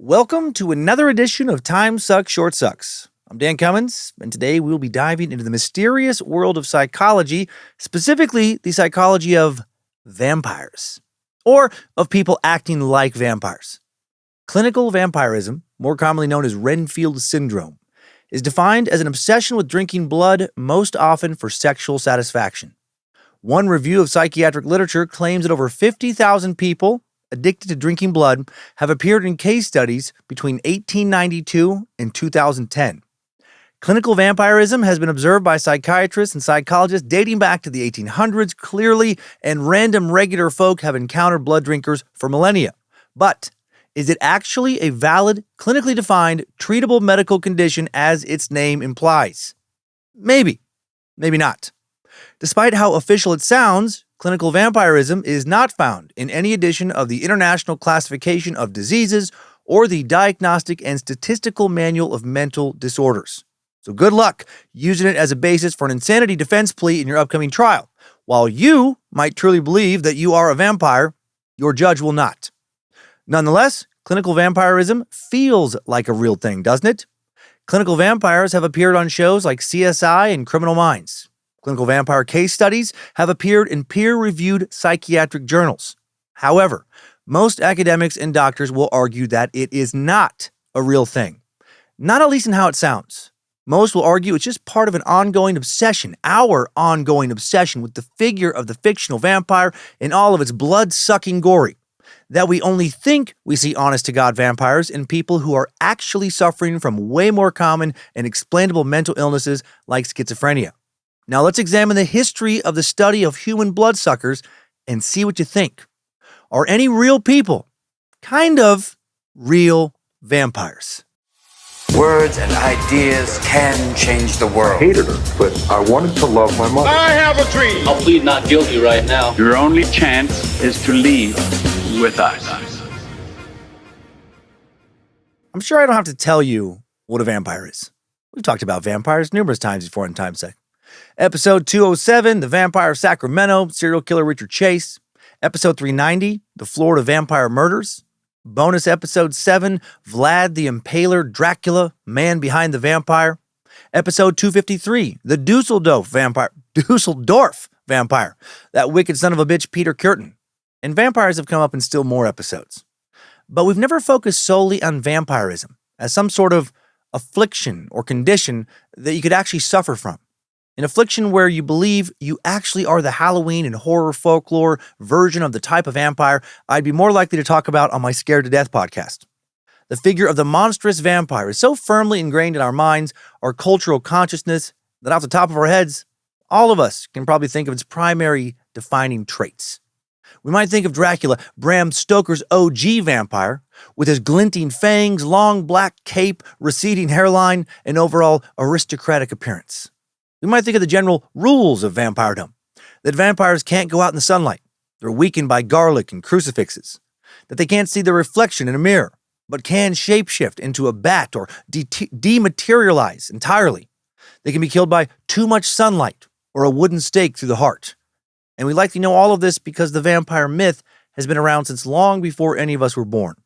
Welcome to another edition of Time Sucks, Short Sucks. I'm Dan Cummins, and today we'll be diving into the mysterious world of psychology, specifically the psychology of vampires, or of people acting like vampires. Clinical vampirism, more commonly known as Renfield syndrome, is defined as an obsession with drinking blood, most often for sexual satisfaction. One review of psychiatric literature claims that over 50,000 people addicted to drinking blood have appeared in case studies between 1892 and 2010. Clinical vampirism has been observed by psychiatrists and psychologists dating back to the 1800s clearly, and random regular folk have encountered blood drinkers for millennia. But is it actually a valid, clinically defined, treatable medical condition as its name implies? Maybe. Maybe not. Despite how official it sounds, clinical vampirism is not found in any edition of the International Classification of Diseases or the Diagnostic and Statistical Manual of Mental Disorders. So good luck using it as a basis for an insanity defense plea in your upcoming trial. While you might truly believe that you are a vampire, your judge will not. Nonetheless, clinical vampirism feels like a real thing, doesn't it? Clinical vampires have appeared on shows like CSI and Criminal Minds. Clinical vampire case studies have appeared in peer-reviewed psychiatric journals. However, most academics and doctors will argue that it is not a real thing. Not at least in how it sounds. Most will argue it's just part of an ongoing obsession, our ongoing obsession with the figure of the fictional vampire in all of its blood-sucking glory. That we only think we see honest-to-God vampires in people who are actually suffering from way more common and explainable mental illnesses like schizophrenia. Now let's examine the history of the study of human bloodsuckers and see what you think. Are any real people kind of real vampires? Words and ideas can change the world. I hated her, but I wanted to love my mother. I have a dream. I'll plead not guilty right now. Your only chance is to leave with us. I'm sure I don't have to tell you what a vampire is. We've talked about vampires numerous times before in Time Sucks. Episode 207, The Vampire of Sacramento, serial killer Richard Chase. Episode 390, The Florida Vampire Murders. Bonus Episode 7, Vlad the Impaler Dracula, Man Behind the Vampire. Episode 253, The Dusseldorf Vampire, that wicked son of a bitch Peter Kürten. And vampires have come up in still more episodes. But we've never focused solely on vampirism as some sort of affliction or condition that you could actually suffer from. An affliction where you believe you actually are the Halloween and horror folklore version of the type of vampire I'd be more likely to talk about on my Scared to Death podcast. The figure of the monstrous vampire is so firmly ingrained in our minds, our cultural consciousness, that off the top of our heads, all of us can probably think of its primary defining traits. We might think of Dracula, Bram Stoker's OG vampire, with his glinting fangs, long black cape, receding hairline, and overall aristocratic appearance. We might think of the general rules of vampiredom, that vampires can't go out in the sunlight, they're weakened by garlic and crucifixes, that they can't see their reflection in a mirror, but can shapeshift into a bat or dematerialize entirely. They can be killed by too much sunlight or a wooden stake through the heart. And we likely know all of this because the vampire myth has been around since long before any of us were born.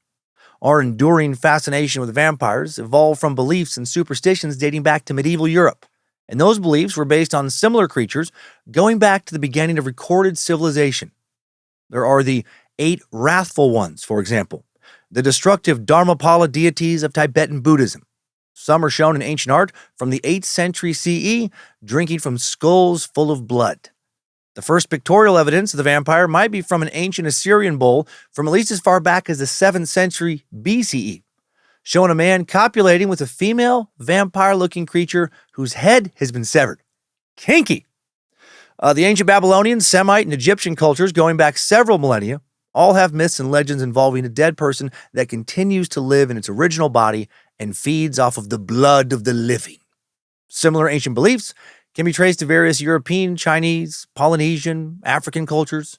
Our enduring fascination with vampires evolved from beliefs and superstitions dating back to medieval Europe. And those beliefs were based on similar creatures going back to the beginning of recorded civilization. There are the 8 wrathful ones, for example, the destructive Dharmapala deities of Tibetan Buddhism. Some are shown in ancient art from the 8th century CE, drinking from skulls full of blood. The first pictorial evidence of the vampire might be from an ancient Assyrian bowl from at least as far back as the 7th century BCE. Showing a man copulating with a female vampire-looking creature whose head has been severed. Kinky! The ancient Babylonian, Semite, and Egyptian cultures going back several millennia all have myths and legends involving a dead person that continues to live in its original body and feeds off of the blood of the living. Similar ancient beliefs can be traced to various European, Chinese, Polynesian, African cultures,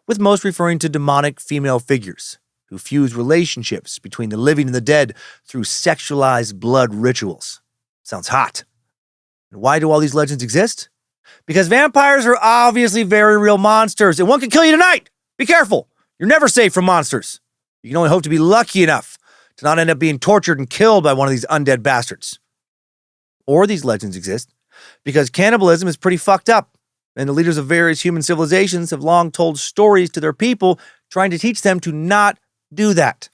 with most referring to demonic female figures who fuse relationships between the living and the dead through sexualized blood rituals. Sounds hot. And why do all these legends exist? Because vampires are obviously very real monsters, and one can kill you tonight. Be careful. You're never safe from monsters. You can only hope to be lucky enough to not end up being tortured and killed by one of these undead bastards. Or these legends exist because cannibalism is pretty fucked up, and the leaders of various human civilizations have long told stories to their people trying to teach them to not do that.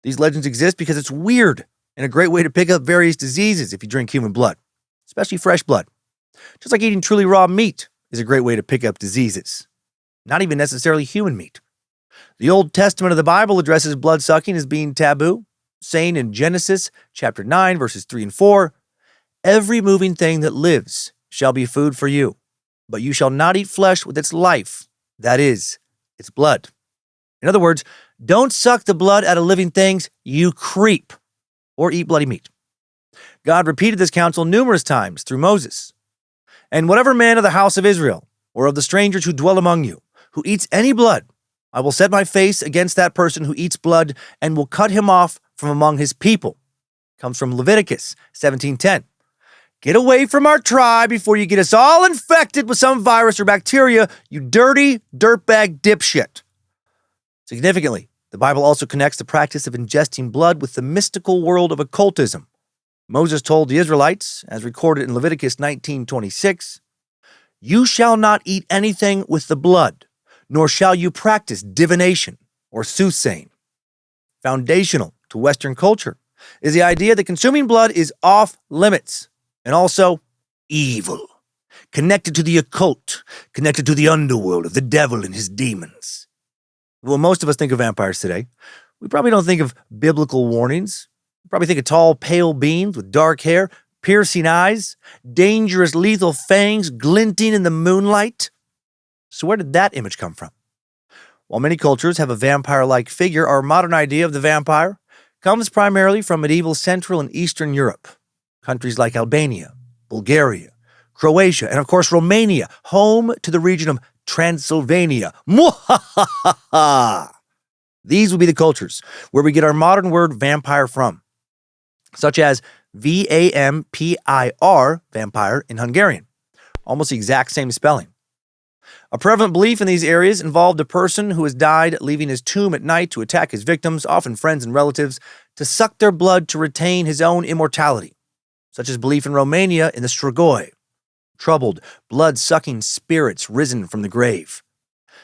These legends exist because it's weird and a great way to pick up various diseases if you drink human blood, especially fresh blood. Just like eating truly raw meat is a great way to pick up diseases. Not even necessarily human meat. The Old Testament of the Bible addresses blood-sucking as being taboo, saying in Genesis chapter 9, verses 3 and 4, "Every moving thing that lives shall be food for you, but you shall not eat flesh with its life, that is, its blood." In other words, don't suck the blood out of living things, you creep, or eat bloody meat. God repeated this counsel numerous times through Moses. "And whatever man of the house of Israel, or of the strangers who dwell among you, who eats any blood, I will set my face against that person who eats blood and will cut him off from among his people." Comes from Leviticus 17:10. Get away from our tribe before you get us all infected with some virus or bacteria, you dirty dirtbag dipshit. Significantly, the Bible also connects the practice of ingesting blood with the mystical world of occultism. Moses told the Israelites, as recorded in Leviticus 19:26, "You shall not eat anything with the blood, nor shall you practice divination or soothsaying." Foundational to Western culture is the idea that consuming blood is off limits and also evil, connected to the occult, connected to the underworld of the devil and his demons. When most of us think of vampires today, we probably don't think of biblical warnings. We probably think of tall, pale beings with dark hair, piercing eyes, dangerous, lethal fangs glinting in the moonlight. So where did that image come from? While many cultures have a vampire-like figure, our modern idea of the vampire comes primarily from medieval Central and Eastern Europe. Countries like Albania, Bulgaria, Croatia, and of course Romania, home to the region of Transylvania. Mwahaha! These would be the cultures where we get our modern word vampire from, such as vampire, vampire in Hungarian, almost the exact same spelling. A prevalent belief in these areas involved a person who has died leaving his tomb at night to attack his victims, often friends and relatives, to suck their blood to retain his own immortality, such as belief in Romania in the Strigoi, troubled, blood-sucking spirits risen from the grave.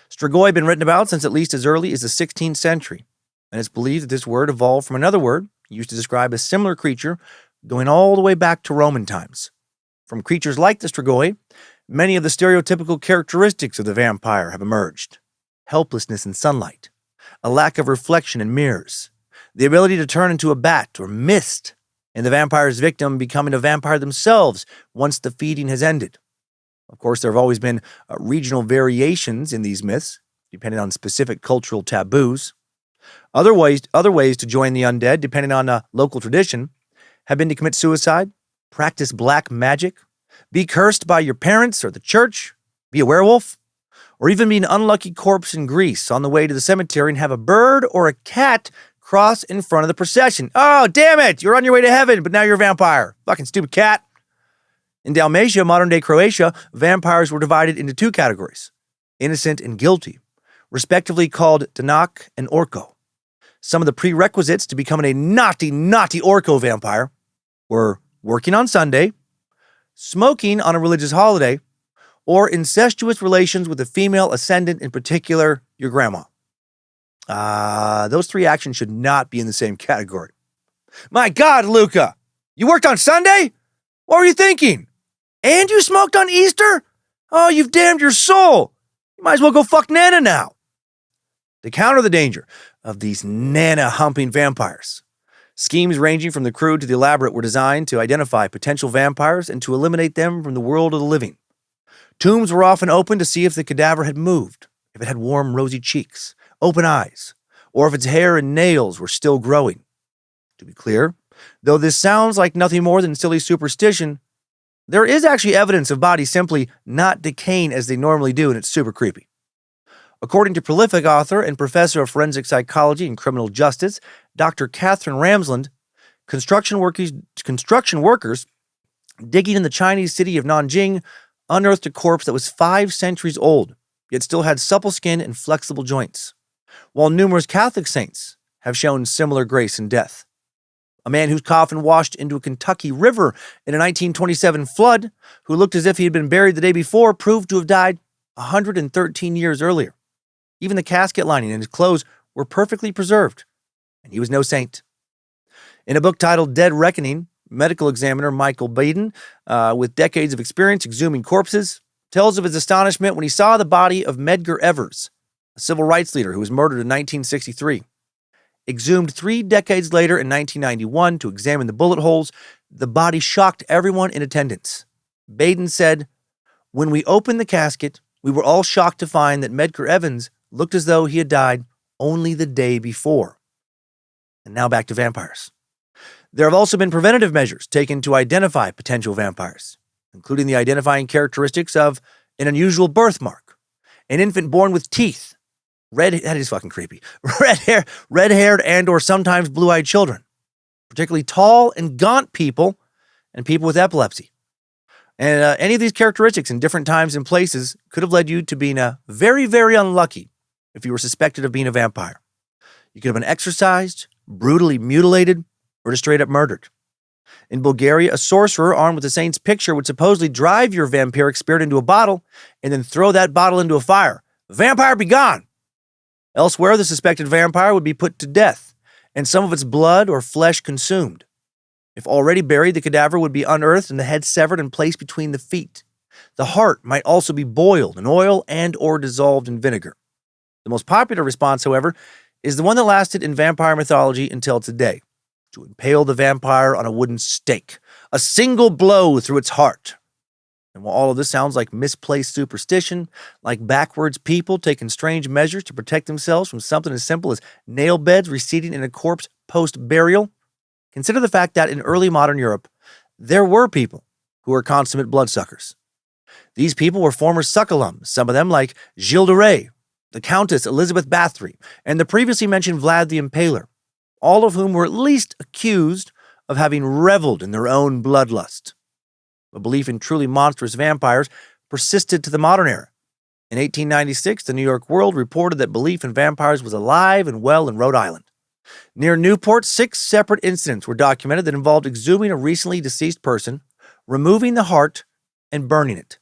Strigoi had been written about since at least as early as the 16th century, and it's believed that this word evolved from another word used to describe a similar creature going all the way back to Roman times. From creatures like the Strigoi, many of the stereotypical characteristics of the vampire have emerged. Helplessness in sunlight, a lack of reflection in mirrors, the ability to turn into a bat or mist, and the vampire's victim becoming a vampire themselves once the feeding has ended. Of course, there have always been regional variations in these myths, depending on specific cultural taboos. Other ways to join the undead, depending on local tradition, have been to commit suicide, practice black magic, be cursed by your parents or the church, be a werewolf, or even be an unlucky corpse in Greece on the way to the cemetery and have a bird or a cat cross in front of the procession. Oh, damn it! You're on your way to heaven, but now you're a vampire. Fucking stupid cat. In Dalmatia, modern-day Croatia, vampires were divided into two categories, innocent and guilty, respectively called Danak and Orko. Some of the prerequisites to becoming a naughty Orko vampire were working on Sunday, smoking on a religious holiday, or incestuous relations with a female ascendant, in particular, your grandma. Those three actions should not be in the same category. My God, Luca! You worked on Sunday? What were you thinking? And you smoked on Easter? Oh, you've damned your soul. You might as well go fuck Nana now. To counter the danger of these Nana-humping vampires, schemes ranging from the crude to the elaborate were designed to identify potential vampires and to eliminate them from the world of the living. Tombs were often opened to see if the cadaver had moved, if it had warm, rosy cheeks, open eyes, or if its hair and nails were still growing. To be clear, though this sounds like nothing more than silly superstition, there is actually evidence of bodies simply not decaying as they normally do, and it's super creepy. According to prolific author and professor of forensic psychology and criminal justice, Dr. Catherine Ramsland, construction workers digging in the Chinese city of Nanjing unearthed a corpse that was 5 centuries old, yet still had supple skin and flexible joints, while numerous Catholic saints have shown similar grace in death. A man whose coffin washed into a Kentucky river in a 1927 flood, who looked as if he had been buried the day before, proved to have died 113 years earlier. Even the casket lining and his clothes were perfectly preserved, and he was no saint. In a book titled Dead Reckoning, medical examiner Michael Baden, with decades of experience exhuming corpses, tells of his astonishment when he saw the body of Medgar Evers, a civil rights leader who was murdered in 1963. Exhumed 3 decades later in 1991 to examine the bullet holes, the body shocked everyone in attendance. Baden said, "When we opened the casket, we were all shocked to find that Medgar Evers looked as though he had died only the day before." And now back to vampires. There have also been preventative measures taken to identify potential vampires, including the identifying characteristics of an unusual birthmark, an infant born with teeth, that is fucking creepy, red-haired and or sometimes blue-eyed children, particularly tall and gaunt people and people with epilepsy. And any of these characteristics in different times and places could have led you to being very, very unlucky if you were suspected of being a vampire. You could have been exorcised, brutally mutilated, or just straight up murdered. In Bulgaria, a sorcerer armed with a saint's picture would supposedly drive your vampiric spirit into a bottle and then throw that bottle into a fire. Vampire, be gone! Elsewhere, the suspected vampire would be put to death, and some of its blood or flesh consumed. If already buried, the cadaver would be unearthed and the head severed and placed between the feet. The heart might also be boiled in oil and or dissolved in vinegar. The most popular response, however, is the one that lasted in vampire mythology until today: to impale the vampire on a wooden stake, a single blow through its heart. And while all of this sounds like misplaced superstition, like backwards people taking strange measures to protect themselves from something as simple as nail beds receding in a corpse post-burial, consider the fact that in early modern Europe, there were people who were consummate bloodsuckers. These people were former suck alums, some of them like Gilles de Rais, the Countess Elizabeth Bathory, and the previously mentioned Vlad the Impaler, all of whom were at least accused of having reveled in their own bloodlust. A belief in truly monstrous vampires persisted to the modern era. In 1896, the New York World reported that belief in vampires was alive and well in Rhode Island. Near Newport, 6 separate incidents were documented that involved exhuming a recently deceased person, removing the heart, and burning it.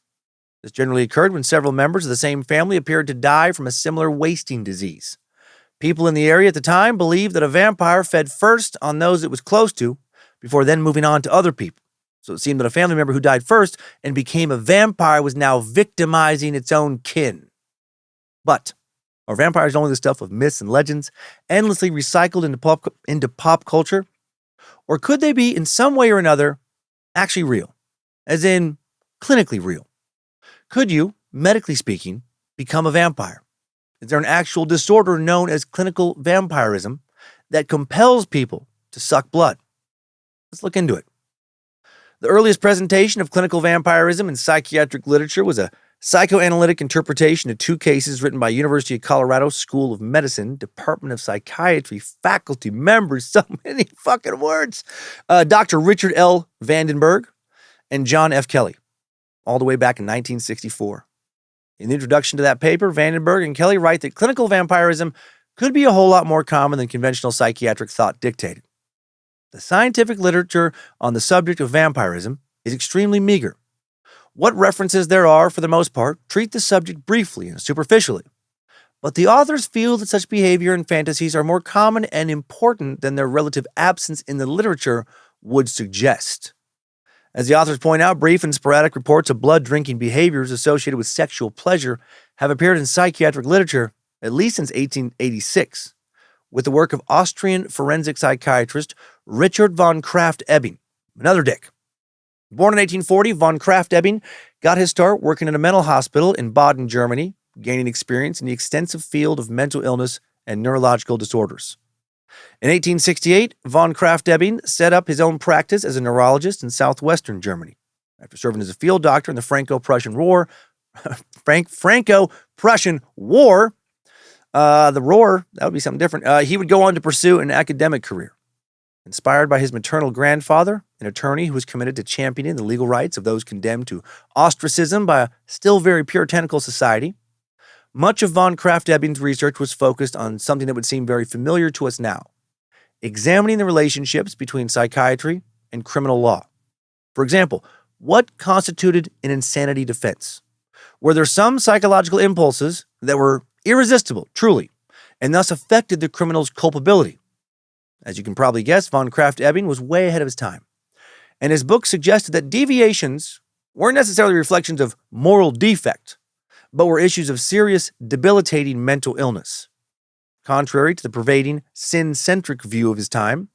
This generally occurred when several members of the same family appeared to die from a similar wasting disease. People in the area at the time believed that a vampire fed first on those it was close to, before then moving on to other people. So it seemed that a family member who died first and became a vampire was now victimizing its own kin. But are vampires only the stuff of myths and legends, endlessly recycled into pop culture? Or could they be, in some way or another, actually real? As in, clinically real? Could you, medically speaking, become a vampire? Is there an actual disorder known as clinical vampirism that compels people to suck blood? Let's look into it. The earliest presentation of clinical vampirism in psychiatric literature was a psychoanalytic interpretation of 2 cases written by University of Colorado School of Medicine, Department of Psychiatry, faculty members, so many fucking words, Dr. Richard L. Vandenberg and John F. Kelly, all the way back in 1964. In the introduction to that paper, Vandenberg and Kelly write that clinical vampirism could be a whole lot more common than conventional psychiatric thought dictated. The scientific literature on the subject of vampirism is extremely meager. What references there are, for the most part, treat the subject briefly and superficially. But the authors feel that such behavior and fantasies are more common and important than their relative absence in the literature would suggest. As the authors point out, brief and sporadic reports of blood-drinking behaviors associated with sexual pleasure have appeared in psychiatric literature at least since 1886, with the work of Austrian forensic psychiatrist Richard von Krafft-Ebing, another dick. Born in 1840, von Krafft-Ebing got his start working in a mental hospital in Baden, Germany, gaining experience in the extensive field of mental illness and neurological disorders. In 1868, von Krafft-Ebing set up his own practice as a neurologist in southwestern Germany. After serving as a field doctor in the Franco-Prussian War, the roar, that would be something different. He would go on to pursue an academic career. Inspired by his maternal grandfather, an attorney who was committed to championing the legal rights of those condemned to ostracism by a still very puritanical society, Much of von Krafft-Ebing's research was focused on something that would seem very familiar to us now, examining the relationships between psychiatry and criminal law. For example, what constituted an insanity defense? Were there some psychological impulses that were irresistible, truly, and thus affected the criminal's culpability? As you can probably guess, von Krafft-Ebing was way ahead of his time, and his book suggested that deviations weren't necessarily reflections of moral defect, but were issues of serious, debilitating mental illness. Contrary to the pervading, sin-centric view of his time,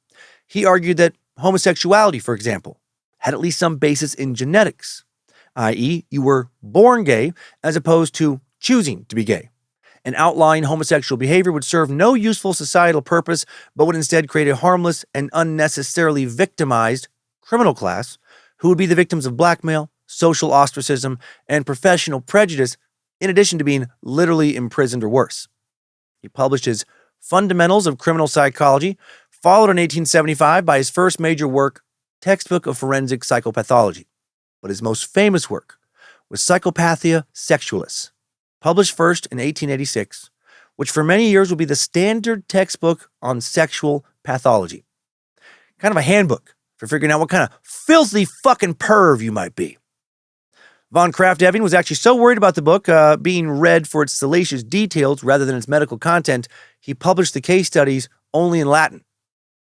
he argued that homosexuality, for example, had at least some basis in genetics, i.e., you were born gay as opposed to choosing to be gay. And outlying homosexual behavior would serve no useful societal purpose, but would instead create a harmless and unnecessarily victimized criminal class who would be the victims of blackmail, social ostracism, and professional prejudice, in addition to being literally imprisoned or worse. He published his Fundamentals of Criminal Psychology, followed in 1875 by his first major work, Textbook of Forensic Psychopathology. But his most famous work was Psychopathia Sexualis, published first in 1886, which for many years will be the standard textbook on sexual pathology. Kind of a handbook for figuring out what kind of filthy fucking perv you might be. Von Krafft-Ebing was actually so worried about the book being read for its salacious details rather than its medical content, he published the case studies only in Latin.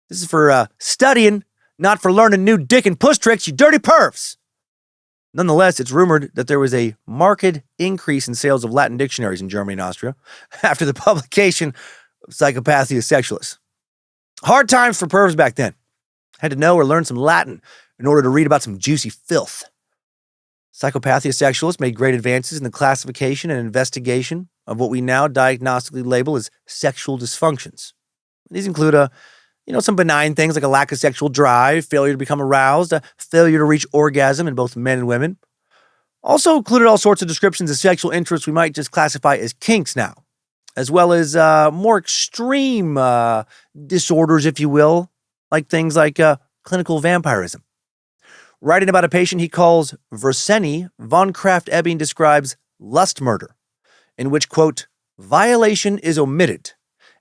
This is for studying, not for learning new dick and puss tricks, you dirty pervs! Nonetheless, it's rumored that there was a marked increase in sales of Latin dictionaries in Germany and Austria after the publication of Psychopathia Sexualis. Hard times for pervs back then. Had to know or learn some Latin in order to read about some juicy filth. Psychopathia Sexualis made great advances in the classification and investigation of what we now diagnostically label as sexual dysfunctions. These include some benign things like a lack of sexual drive, failure to become aroused, a failure to reach orgasm in both men and women. Also included all sorts of descriptions of sexual interests we might just classify as kinks now, as well as more extreme disorders, if you will, like things like clinical vampirism. Writing about a patient he calls Versenni, von Krafft-Ebing describes lust murder, in which, quote, violation is omitted,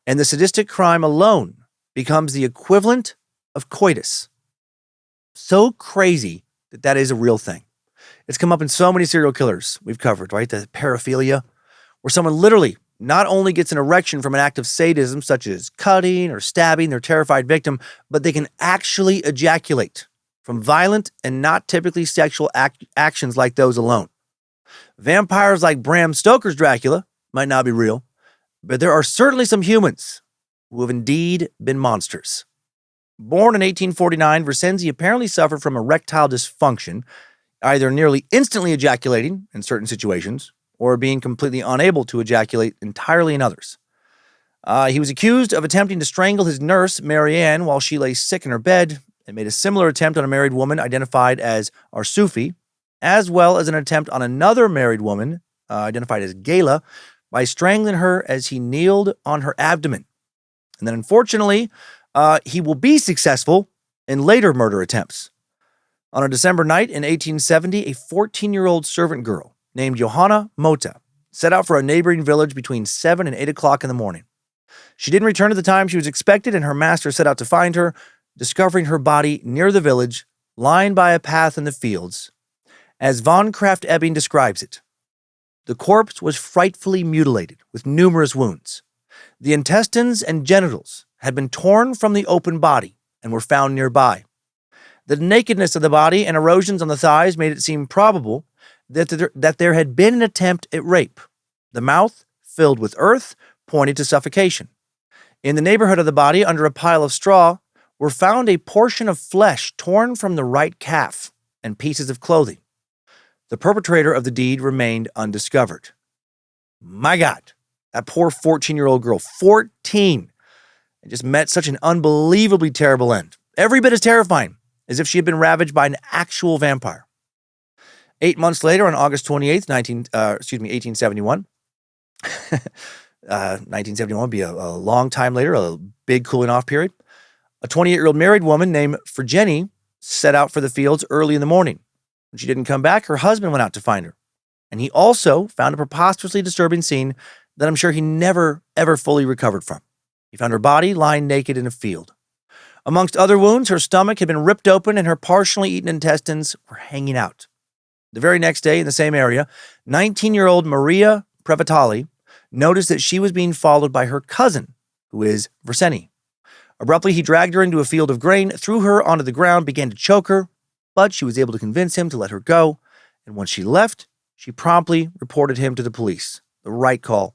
and the sadistic crime alone becomes the equivalent of coitus. So crazy that is a real thing. It's come up in so many serial killers we've covered, right? The paraphilia, where someone literally not only gets an erection from an act of sadism, such as cutting or stabbing their terrified victim, but they can actually ejaculate from violent and not typically sexual actions like those alone. Vampires like Bram Stoker's Dracula might not be real, but there are certainly some humans who have indeed been monsters. Born in 1849, Versenni apparently suffered from erectile dysfunction, either nearly instantly ejaculating in certain situations or being completely unable to ejaculate entirely in others. He was accused of attempting to strangle his nurse, Marianne, while she lay sick in her bed, and made a similar attempt on a married woman identified as Arsufi, as well as an attempt on another married woman identified as Gala by strangling her as he kneeled on her abdomen. And then, unfortunately, he will be successful in later murder attempts. On a December night in 1870, a 14-year-old servant girl named Johanna Mota set out for a neighboring village between 7 and 8 o'clock in the morning. She didn't return at the time she was expected, and her master set out to find her, discovering her body near the village, lying by a path in the fields. As von Krafft-Ebing describes it, the corpse was frightfully mutilated with numerous wounds. The intestines and genitals had been torn from the open body and were found nearby. The nakedness of the body and erosions on the thighs made it seem probable that there had been an attempt at rape. The mouth, filled with earth, pointed to suffocation. In the neighborhood of the body, under a pile of straw, were found a portion of flesh torn from the right calf and pieces of clothing. The perpetrator of the deed remained undiscovered. My God, that poor 14-year-old girl, 14, and just met such an unbelievably terrible end. Every bit as terrifying as if she had been ravaged by an actual vampire. 8 months later, on August 28th, 1871, 1971 would be a long time later, a big cooling off period. A 28-year-old married woman named Versenni set out for the fields early in the morning. When she didn't come back, her husband went out to find her. And he also found a preposterously disturbing scene that I'm sure he never, ever fully recovered from. He found her body lying naked in a field. Amongst other wounds, her stomach had been ripped open and her partially eaten intestines were hanging out. The very next day in the same area, 19-year-old Maria Previtali noticed that she was being followed by her cousin, who is Verseni. Abruptly, he dragged her into a field of grain, threw her onto the ground, began to choke her, but she was able to convince him to let her go, and once she left, she promptly reported him to the police. The right call.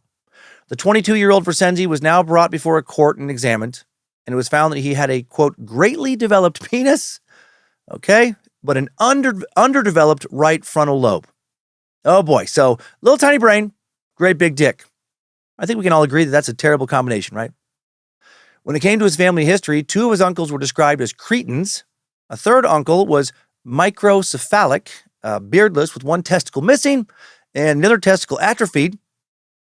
The 22-year-old Versenzi was now brought before a court and examined, and it was found that he had a, quote, greatly developed penis, okay, but an underdeveloped right frontal lobe. Oh boy, so little tiny brain, great big dick. I think we can all agree that that's a terrible combination, right? When it came to his family history, two of his uncles were described as cretins. A third uncle was microcephalic, beardless with one testicle missing and another testicle atrophied.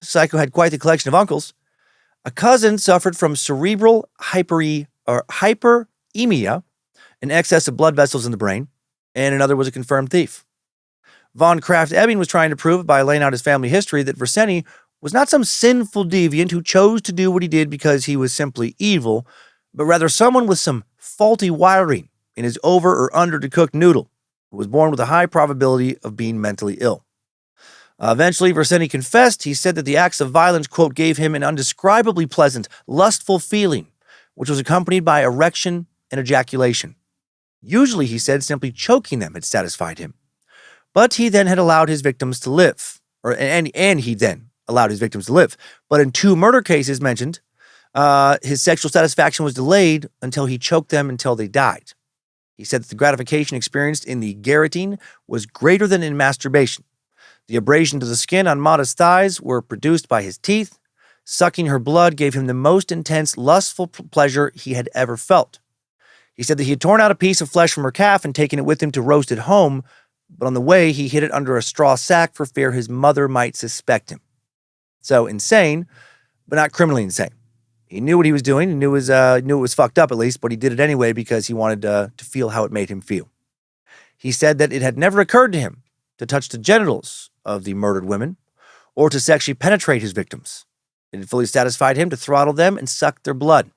Psycho had quite the collection of uncles. A cousin suffered from cerebral hyperemia, an excess of blood vessels in the brain, and another was a confirmed thief. Von Krafft-Ebing was trying to prove by laying out his family history that Verseni was not some sinful deviant who chose to do what he did because he was simply evil, but rather someone with some faulty wiring in his over or under-cooked noodle, who was born with a high probability of being mentally ill. Eventually, Verseni confessed. He said that the acts of violence, quote, gave him an undescribably pleasant, lustful feeling, which was accompanied by erection and ejaculation. Usually, he said, simply choking them had satisfied him. But he then had allowed his victims to live, and he then allowed his victims to live. But in two murder cases mentioned, his sexual satisfaction was delayed until he choked them until they died. He said that the gratification experienced in the garroting was greater than in masturbation. The abrasion to the skin on Mata's thighs were produced by his teeth. Sucking her blood gave him the most intense, lustful pleasure he had ever felt. He said that he had torn out a piece of flesh from her calf and taken it with him to roast at home, but on the way he hid it under a straw sack for fear his mother might suspect him. So insane, but not criminally insane. He knew what he was doing. He knew it was fucked up at least, but he did it anyway because he wanted to feel how it made him feel. He said that it had never occurred to him to touch the genitals of the murdered women or to sexually penetrate his victims. It had fully satisfied him to throttle them and suck their blood.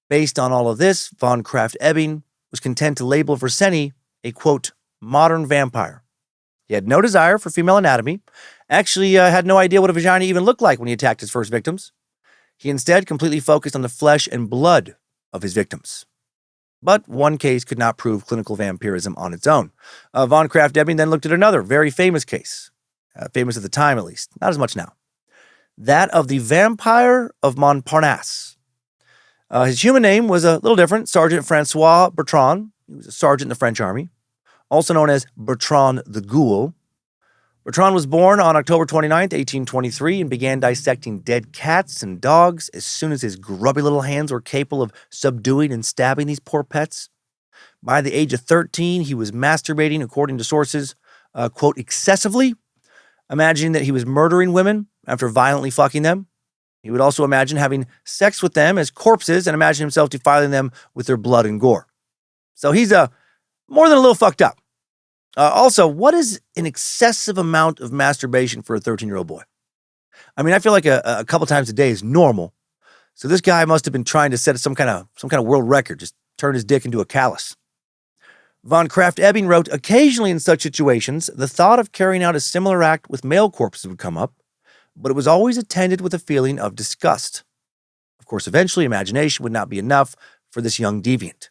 Based on all of this, von Krafft-Ebing was content to label Verseni a, quote, modern vampire. He had no desire for female anatomy, actually had no idea what a vagina even looked like when he attacked his first victims. He instead completely focused on the flesh and blood of his victims. But one case could not prove clinical vampirism on its own. Von Krafft-Ebing then looked at another very famous case, famous at the time at least, not as much now. That of the Vampire of Montparnasse. His human name was a little different, Sergeant Francois Bertrand. He was a sergeant in the French army, also known as Bertrand the Ghoul. Bertrand was born on October 29th, 1823, and began dissecting dead cats and dogs as soon as his grubby little hands were capable of subduing and stabbing these poor pets. By the age of 13, he was masturbating, according to sources, quote, excessively, imagining that he was murdering women after violently fucking them. He would also imagine having sex with them as corpses and imagine himself defiling them with their blood and gore. So he's more than a little fucked up. Also, what is an excessive amount of masturbation for a 13-year-old boy? I mean, I feel like a couple times a day is normal. So this guy must have been trying to set some kind of world record, just turn his dick into a callus. Von Krafft-Ebing wrote, occasionally in such situations, the thought of carrying out a similar act with male corpses would come up, but it was always attended with a feeling of disgust. Of course, eventually imagination would not be enough for this young deviant.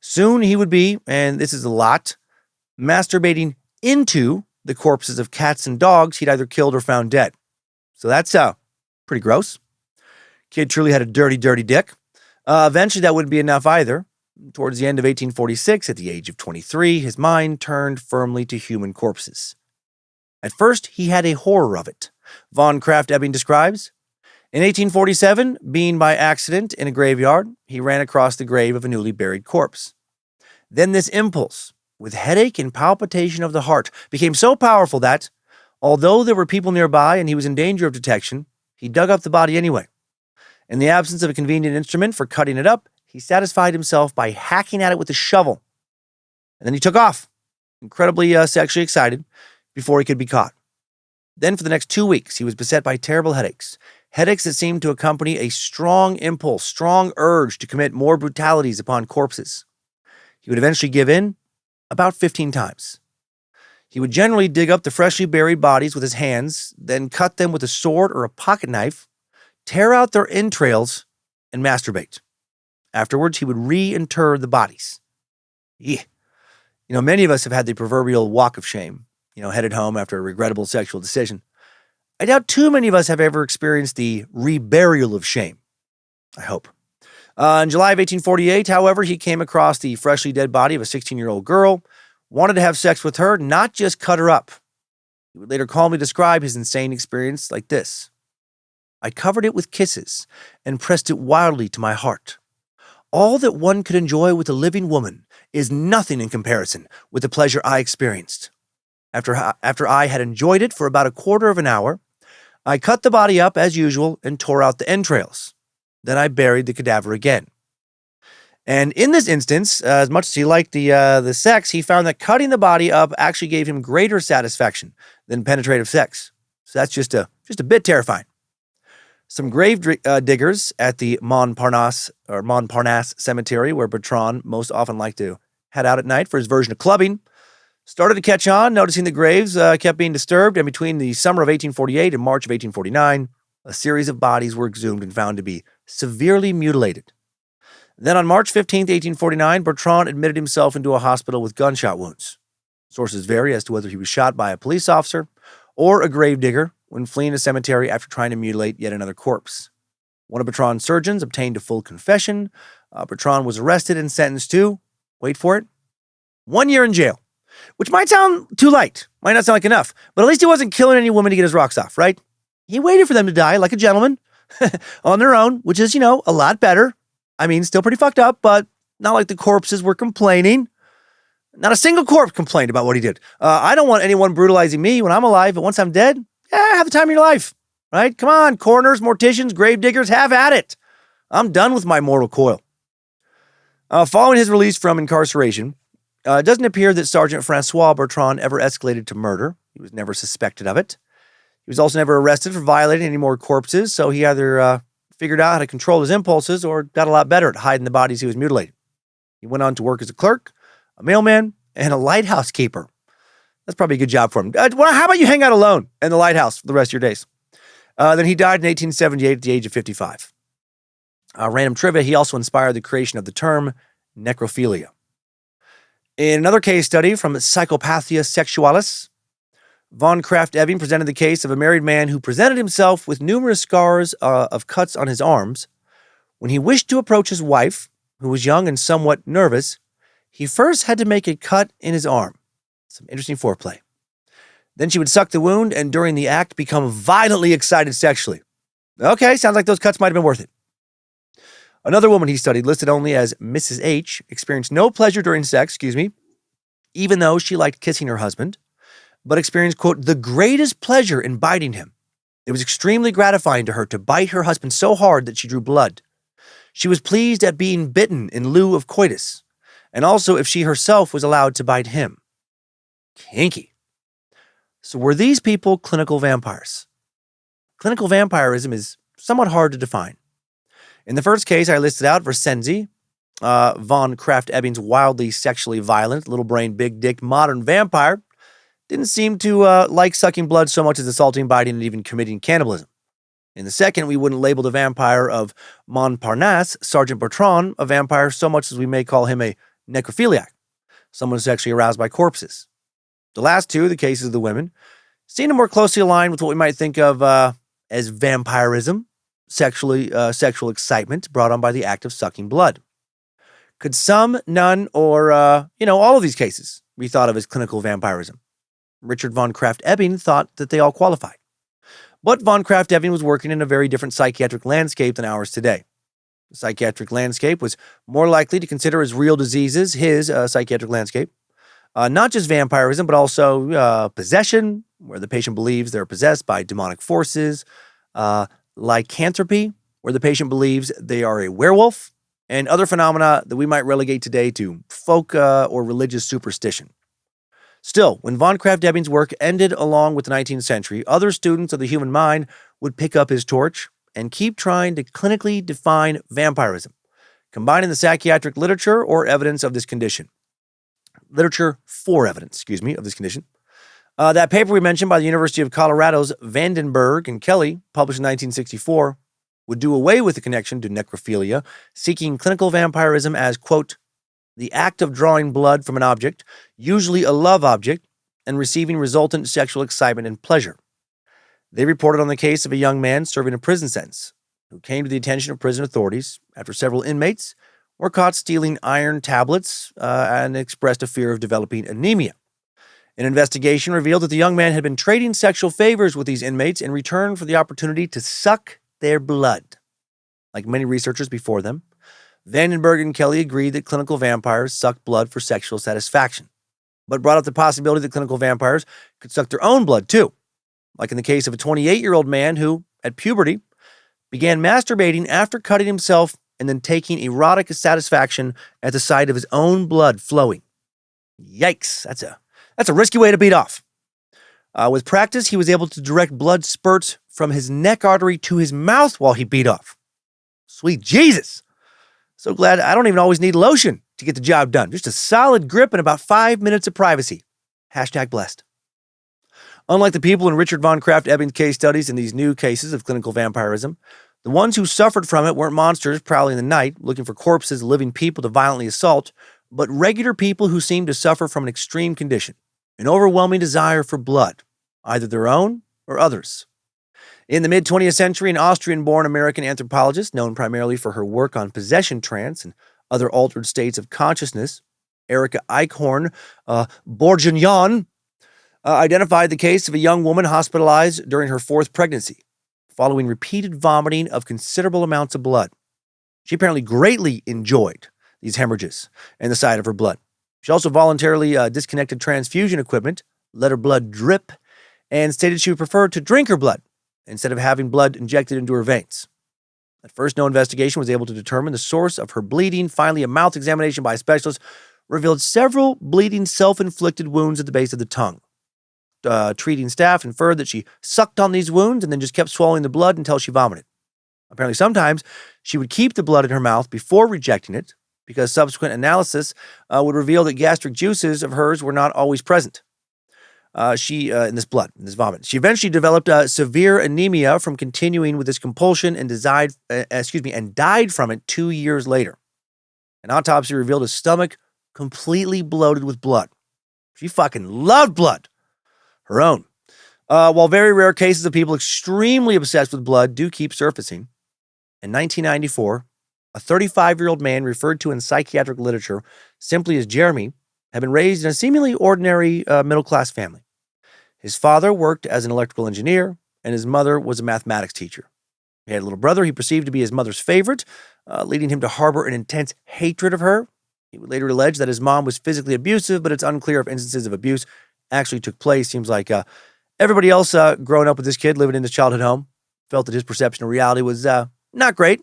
Soon he would be, and this is a lot, masturbating into the corpses of cats and dogs he'd either killed or found dead. So that's pretty gross. Kid truly had a dirty, dirty dick. Eventually that wouldn't be enough either. Towards the end of 1846, at the age of 23, his mind turned firmly to human corpses. At first, he had a horror of it. Von Krafft-Ebing describes, in 1847, being by accident in a graveyard, he ran across the grave of a newly buried corpse. Then this impulse, with headache and palpitation of the heart, became so powerful that, although there were people nearby and he was in danger of detection, he dug up the body anyway. In the absence of a convenient instrument for cutting it up, he satisfied himself by hacking at it with a shovel. And then he took off, incredibly sexually excited, before he could be caught. Then for the next 2 weeks, he was beset by terrible headaches, headaches that seemed to accompany a strong impulse, strong urge to commit more brutalities upon corpses. He would eventually give in about 15 times. He would generally dig up the freshly buried bodies with his hands, then cut them with a sword or a pocket knife, tear out their entrails, and masturbate. Afterwards, he would reinter the bodies. Yeah. Many of us have had the proverbial walk of shame, headed home after a regrettable sexual decision. I doubt too many of us have ever experienced the reburial of shame. I hope. In July of 1848, however, he came across the freshly dead body of a 16-year-old girl, wanted to have sex with her, not just cut her up. He would later calmly describe his insane experience like this. I covered it with kisses and pressed it wildly to my heart. All that one could enjoy with a living woman is nothing in comparison with the pleasure I experienced. After I had enjoyed it for about a quarter of an hour, I cut the body up as usual and tore out the entrails. Then I buried the cadaver again. And in this instance, as much as he liked the sex, he found that cutting the body up actually gave him greater satisfaction than penetrative sex. So that's just a bit terrifying. Some grave diggers at the Montparnasse cemetery, where Bertrand most often liked to head out at night for his version of clubbing, started to catch on, noticing the graves kept being disturbed, and between the summer of 1848 and March of 1849, a series of bodies were exhumed and found to be severely mutilated. Then on March 15th, 1849, Bertrand admitted himself into a hospital with gunshot wounds. Sources vary as to whether he was shot by a police officer or a gravedigger when fleeing a cemetery after trying to mutilate yet another corpse. One of Bertrand's surgeons obtained a full confession. Bertrand was arrested and sentenced to, wait for it, 1 year in jail, which might sound too light, might not sound like enough, but at least he wasn't killing any woman to get his rocks off, right? He waited for them to die like a gentleman on their own, which is, a lot better. I mean, still pretty fucked up, but not like the corpses were complaining. Not a single corpse complained about what he did. I don't want anyone brutalizing me when I'm alive, but once I'm dead, have the time of your life, right? Come on, coroners, morticians, gravediggers, have at it. I'm done with my mortal coil. Following his release from incarceration, it doesn't appear that Sergeant Francois Bertrand ever escalated to murder. He was never suspected of it. He was also never arrested for violating any more corpses, so he either figured out how to control his impulses or got a lot better at hiding the bodies he was mutilating. He went on to work as a clerk, a mailman, and a lighthouse keeper. That's probably a good job for him. How about you hang out alone in the lighthouse for the rest of your days? Then he died in 1878 at the age of 55. Random trivia, he also inspired the creation of the term necrophilia. In another case study from Psychopathia Sexualis, von Krafft-Ebing presented the case of a married man who presented himself with numerous scars of cuts on his arms. When he wished to approach his wife, who was young and somewhat nervous, he first had to make a cut in his arm. Some interesting foreplay. Then she would suck the wound and during the act become violently excited sexually. Okay, sounds like those cuts might have been worth it. Another woman he studied, listed only as Mrs. H, experienced no pleasure during sex, even though she liked kissing her husband, but experienced, quote, the greatest pleasure in biting him. It was extremely gratifying to her to bite her husband so hard that she drew blood. She was pleased at being bitten in lieu of coitus, and also if she herself was allowed to bite him. Kinky. So were these people clinical vampires? Clinical vampirism is somewhat hard to define. In the first case I listed out, Versenzi, von Krafft-Ebing's wildly sexually violent, little-brained, big-dicked modern vampire, didn't seem to like sucking blood so much as assaulting, biting, and even committing cannibalism. In the second, we wouldn't label the vampire of Montparnasse, Sergeant Bertrand, a vampire so much as we may call him a necrophiliac, someone sexually aroused by corpses. The last two, the cases of the women, seem to more closely align with what we might think of as vampirism, sexual excitement brought on by the act of sucking blood. Could some, none, or, all of these cases be thought of as clinical vampirism? Richard von Krafft-Ebing thought that they all qualified. But von Krafft-Ebing was working in a very different psychiatric landscape than ours today. The psychiatric landscape was more likely to consider as real diseases his psychiatric landscape. Not just vampirism, but also possession, where the patient believes they're possessed by demonic forces, lycanthropy, where the patient believes they are a werewolf, and other phenomena that we might relegate today to folk or religious superstition. Still, when von Krafft-Ebing's work ended along with the 19th century, other students of the human mind would pick up his torch and keep trying to clinically define vampirism, combining the psychiatric literature or evidence of this condition. Literature for evidence, of this condition. That paper we mentioned by the University of Colorado's Vandenberg and Kelly, published in 1964, would do away with the connection to necrophilia, seeking clinical vampirism as, quote, the act of drawing blood from an object, usually a love object, and receiving resultant sexual excitement and pleasure. They reported on the case of a young man serving a prison sentence who came to the attention of prison authorities after several inmates were caught stealing iron tablets and expressed a fear of developing anemia. An investigation revealed that the young man had been trading sexual favors with these inmates in return for the opportunity to suck their blood. Like many researchers before them, Vandenberg and Kelly agreed that clinical vampires suck blood for sexual satisfaction, but brought up the possibility that clinical vampires could suck their own blood too, like in the case of a 28-year-old man who, at puberty, began masturbating after cutting himself and then taking erotic satisfaction at the sight of his own blood flowing. Yikes, that's a risky way to beat off. With practice, he was able to direct blood spurts from his neck artery to his mouth while he beat off. Sweet Jesus! So glad I don't even always need lotion to get the job done. Just a solid grip and about 5 minutes of privacy. #blessed. Unlike the people in Richard von Krafft-Ebing's case studies in these new cases of clinical vampirism, the ones who suffered from it weren't monsters prowling in the night, looking for corpses of living people to violently assault, but regular people who seemed to suffer from an extreme condition, an overwhelming desire for blood, either their own or others. In the mid-20th century, an Austrian-born American anthropologist, known primarily for her work on possession trance and other altered states of consciousness, Erika Eichhorn Bourguignon, identified the case of a young woman hospitalized during her fourth pregnancy, following repeated vomiting of considerable amounts of blood. She apparently greatly enjoyed these hemorrhages and the sight of her blood. She also voluntarily disconnected transfusion equipment, let her blood drip, and stated she would prefer to drink her blood instead of having blood injected into her veins. At first, no investigation was able to determine the source of her bleeding. Finally, a mouth examination by a specialist revealed several bleeding self-inflicted wounds at the base of the tongue. Treating staff inferred that she sucked on these wounds and then just kept swallowing the blood until she vomited. Apparently, sometimes she would keep the blood in her mouth before rejecting it because subsequent analysis would reveal that gastric juices of hers were not always present. In this vomit. She eventually developed severe anemia from continuing with this compulsion and died from it 2 years later. An autopsy revealed a stomach completely bloated with blood. She fucking loved blood. Her own. While very rare cases of people extremely obsessed with blood do keep surfacing, in 1994, a 35-year-old man referred to in psychiatric literature simply as Jeremy had been raised in a seemingly ordinary middle-class family. His father worked as an electrical engineer, and his mother was a mathematics teacher. He had a little brother he perceived to be his mother's favorite, leading him to harbor an intense hatred of her. He would later allege that his mom was physically abusive, but it's unclear if instances of abuse actually took place. Seems like everybody else growing up with this kid living in this childhood home felt that his perception of reality was not great,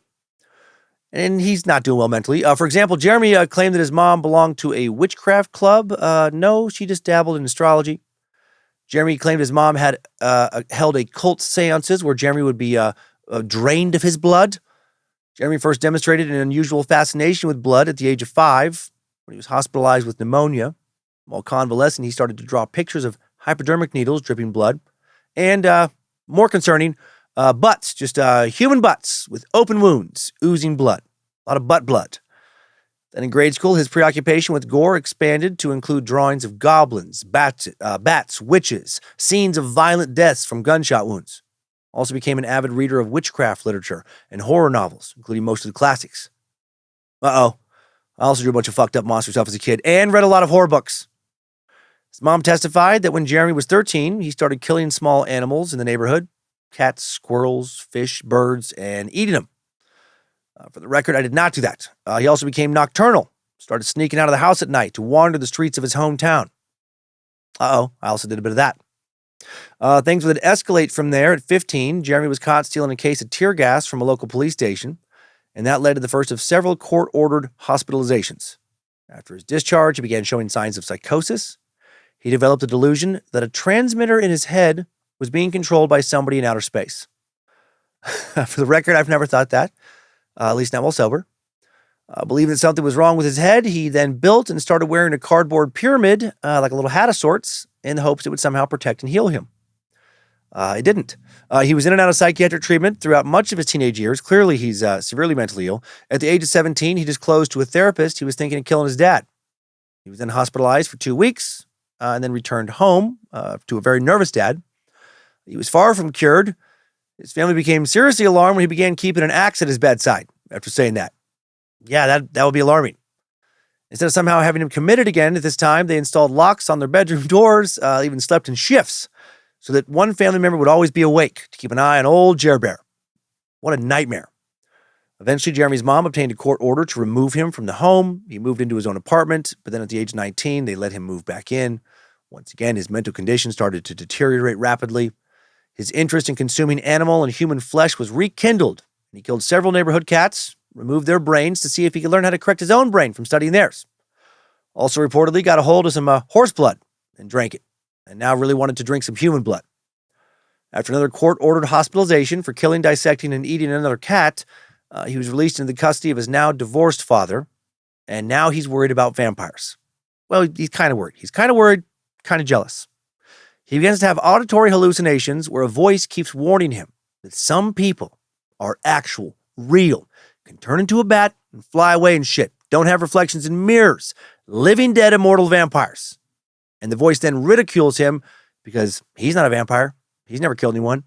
and he's not doing well mentally. For example, Jeremy claimed that his mom belonged to a witchcraft club. No, she just dabbled in astrology. Jeremy claimed his mom had held occult seances where Jeremy would be drained of his blood. Jeremy first demonstrated an unusual fascination with blood at the age of 5 when he was hospitalized with pneumonia. While convalescing, he started to draw pictures of hypodermic needles dripping blood and, more concerning, butts, just human butts with open wounds, oozing blood. A lot of butt blood. Then in grade school, his preoccupation with gore expanded to include drawings of goblins, bats, witches, scenes of violent deaths from gunshot wounds. Also became an avid reader of witchcraft literature and horror novels, including most of the classics. I also drew a bunch of fucked up monster stuff as a kid and read a lot of horror books. His mom testified that when Jeremy was 13, he started killing small animals in the neighborhood, cats, squirrels, fish, birds, and eating them. For the record, I did not do that. He also became nocturnal, started sneaking out of the house at night to wander the streets of his hometown. I also did a bit of that. Things would escalate from there. At 15, Jeremy was caught stealing a case of tear gas from a local police station, and that led to the first of several court-ordered hospitalizations. After his discharge, he began showing signs of psychosis. He developed a delusion that a transmitter in his head was being controlled by somebody in outer space. For the record, I've never thought that, at least not while sober. Believing that something was wrong with his head, he then built and started wearing a cardboard pyramid, like a little hat of sorts, in the hopes it would somehow protect and heal him. It didn't. He was in and out of psychiatric treatment throughout much of his teenage years. Clearly, he's severely mentally ill. At the age of 17, he disclosed to a therapist he was thinking of killing his dad. He was then hospitalized for 2 weeks and then returned home to a very nervous dad. He was far from cured. His family became seriously alarmed when he began keeping an axe at his bedside after saying that. Yeah, that would be alarming. Instead of somehow having him committed again at this time, they installed locks on their bedroom doors, even slept in shifts, so that one family member would always be awake to keep an eye on old Jer Bear. What a nightmare. Eventually, Jeremy's mom obtained a court order to remove him from the home. He moved into his own apartment, but then at the age of 19, they let him move back in. Once again, his mental condition started to deteriorate rapidly. His interest in consuming animal and human flesh was rekindled, and he killed several neighborhood cats, removed their brains to see if he could learn how to correct his own brain from studying theirs. Also reportedly got a hold of some horse blood and drank it, and now really wanted to drink some human blood. After another court-ordered hospitalization for killing, dissecting, and eating another cat, he was released into the custody of his now divorced father, and now he's worried about vampires. Well, he's kind of worried. He's kind of worried, kind of jealous. He begins to have auditory hallucinations where a voice keeps warning him that some people are actual, real, can turn into a bat and fly away and shit, don't have reflections in mirrors, living dead immortal vampires. And the voice then ridicules him because he's not a vampire. He's never killed anyone.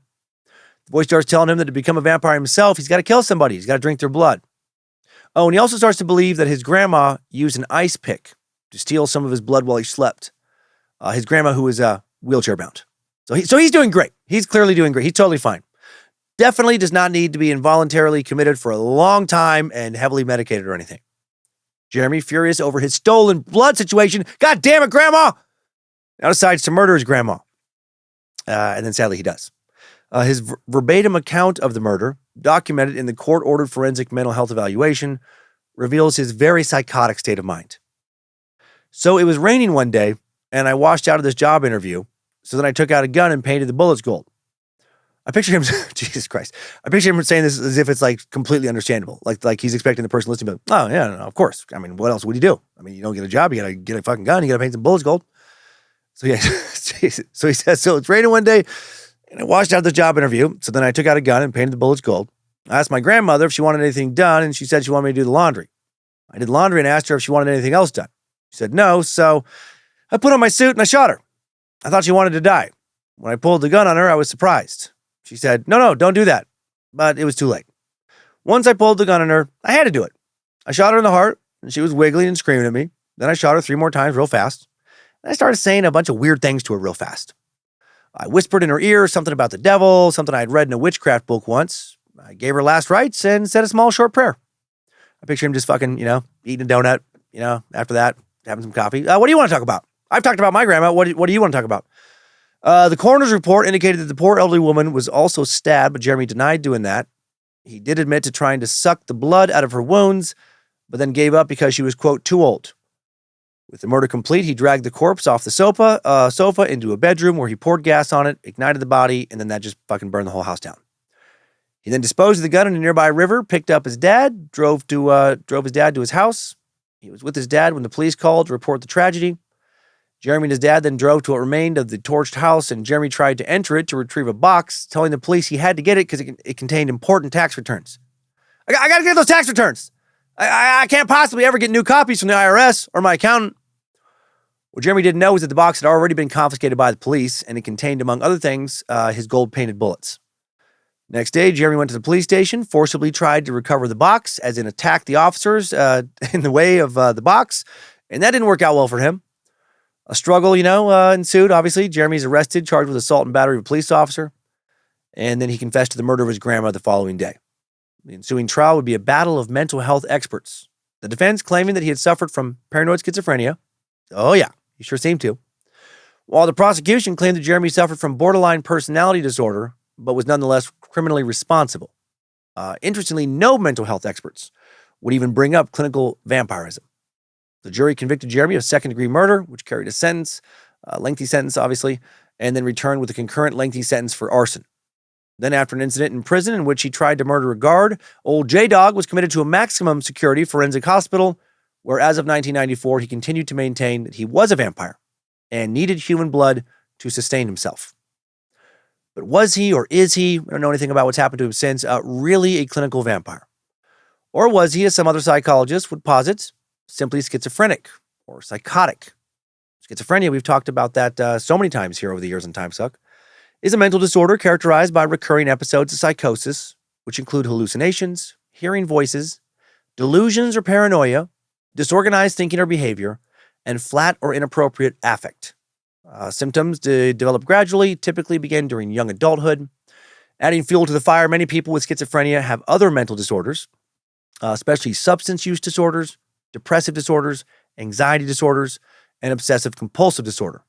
The voice starts telling him that to become a vampire himself, he's got to kill somebody. He's got to drink their blood. Oh, and he also starts to believe that his grandma used an ice pick to steal some of his blood while he slept. His grandma, who is wheelchair bound. So he's doing great. He's clearly doing great. He's totally fine. Definitely does not need to be involuntarily committed for a long time and heavily medicated or anything. Jeremy, furious over his stolen blood situation, God damn it, Grandma! Now decides to murder his grandma. And then sadly he does. His verbatim account of the murder, documented in the court-ordered forensic mental health evaluation, reveals his very psychotic state of mind. So it was raining one day, and I washed out of this job interview, so then I took out a gun and painted the bullets gold. I picture him, Jesus Christ, I picture him saying this as if it's like completely understandable. Like he's expecting the person listening to be like, oh yeah, no, of course. I mean, what else would you do? I mean, you don't get a job, you gotta get a fucking gun, you gotta paint some bullets gold. So yeah, so he says, so it's raining one day, and I washed out the job interview, so then I took out a gun and painted the bullets gold. I asked my grandmother if she wanted anything done, and she said she wanted me to do the laundry. I did laundry and asked her if she wanted anything else done. She said no, so I put on my suit and I shot her. I thought she wanted to die. When I pulled the gun on her, I was surprised. She said, no, don't do that. But it was too late. Once I pulled the gun on her, I had to do it. I shot her in the heart, and she was wiggling and screaming at me. Then I shot her 3 more times real fast. And I started saying a bunch of weird things to her real fast. I whispered in her ear something about the devil, something I had read in a witchcraft book once. I gave her last rites and said a small short prayer. I picture him just fucking, eating a donut, after that, having some coffee. What do you want to talk about? I've talked about my grandma. What do you want to talk about? The coroner's report indicated that the poor elderly woman was also stabbed, but Jeremy denied doing that. He did admit to trying to suck the blood out of her wounds, but then gave up because she was, quote, too old. With the murder complete, he dragged the corpse off the sofa into a bedroom where he poured gas on it, ignited the body, and then that just fucking burned the whole house down. He then disposed of the gun in a nearby river, picked up his dad, drove his dad to his house. He was with his dad when the police called to report the tragedy. Jeremy and his dad then drove to what remained of the torched house, and Jeremy tried to enter it to retrieve a box, telling the police he had to get it because it contained important tax returns. I got to get those tax returns. I can't possibly ever get new copies from the IRS or my accountant. What Jeremy didn't know was that the box had already been confiscated by the police, and it contained, among other things, his gold-painted bullets. Next day, Jeremy went to the police station, forcibly tried to recover the box, as in attacked the officers in the way of the box, and that didn't work out well for him. A struggle, ensued, obviously. Jeremy's arrested, charged with assault and battery of a police officer, and then he confessed to the murder of his grandma the following day. The ensuing trial would be a battle of mental health experts. The defense claiming that he had suffered from paranoid schizophrenia. Oh yeah, he sure seemed to. While the prosecution claimed that Jeremy suffered from borderline personality disorder, but was nonetheless criminally responsible. Interestingly, no mental health experts would even bring up clinical vampirism. The jury convicted Jeremy of second-degree murder, which carried a sentence, a lengthy sentence, obviously, and then returned with a concurrent lengthy sentence for arson. Then, after an incident in prison in which he tried to murder a guard, old J-Dog was committed to a maximum security forensic hospital, where as of 1994, he continued to maintain that he was a vampire and needed human blood to sustain himself. But was he, or is he, I don't know anything about what's happened to him since, really a clinical vampire? Or was he, as some other psychologists would posit, simply schizophrenic or psychotic? Schizophrenia, we've talked about that so many times here over the years on Time Suck, is a mental disorder characterized by recurring episodes of psychosis, which include hallucinations, hearing voices, delusions or paranoia, disorganized thinking or behavior, and flat or inappropriate affect. Symptoms develop gradually, typically begin during young adulthood. Adding fuel to the fire, many people with schizophrenia have other mental disorders, especially substance use disorders, depressive disorders, anxiety disorders, and obsessive compulsive disorder.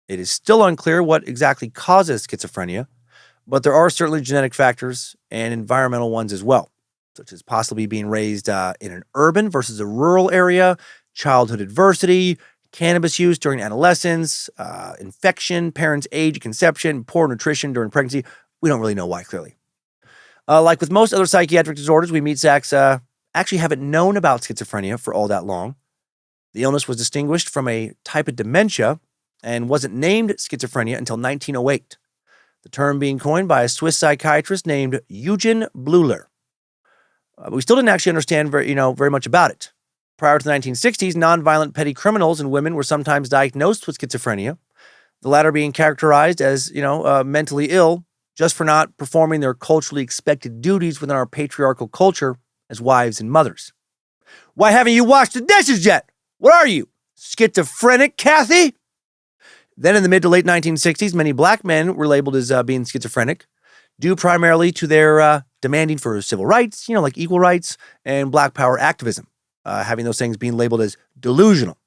It is still unclear what exactly causes schizophrenia, but there are certainly genetic factors and environmental ones as well, such as possibly being raised in an urban versus a rural area, childhood adversity, cannabis use during adolescence, infection, parents' age at conception, poor nutrition during pregnancy. We don't really know why clearly. Like with most other psychiatric disorders, we meet Sachs actually haven't known about schizophrenia for all that long. The illness was distinguished from a type of dementia and wasn't named schizophrenia until 1908, the term being coined by a Swiss psychiatrist named Eugen Bleuler. But we still didn't actually understand very much about it. Prior to the 1960s, nonviolent petty criminals and women were sometimes diagnosed with schizophrenia, the latter being characterized as, mentally ill just for not performing their culturally expected duties within our patriarchal culture as wives and mothers. Why haven't you washed the dishes yet? What are you, schizophrenic, Kathy? Then in the mid to late 1960s, many black men were labeled as being schizophrenic, due primarily to their demanding for civil rights, like equal rights, and black power activism, having those things being labeled as delusional.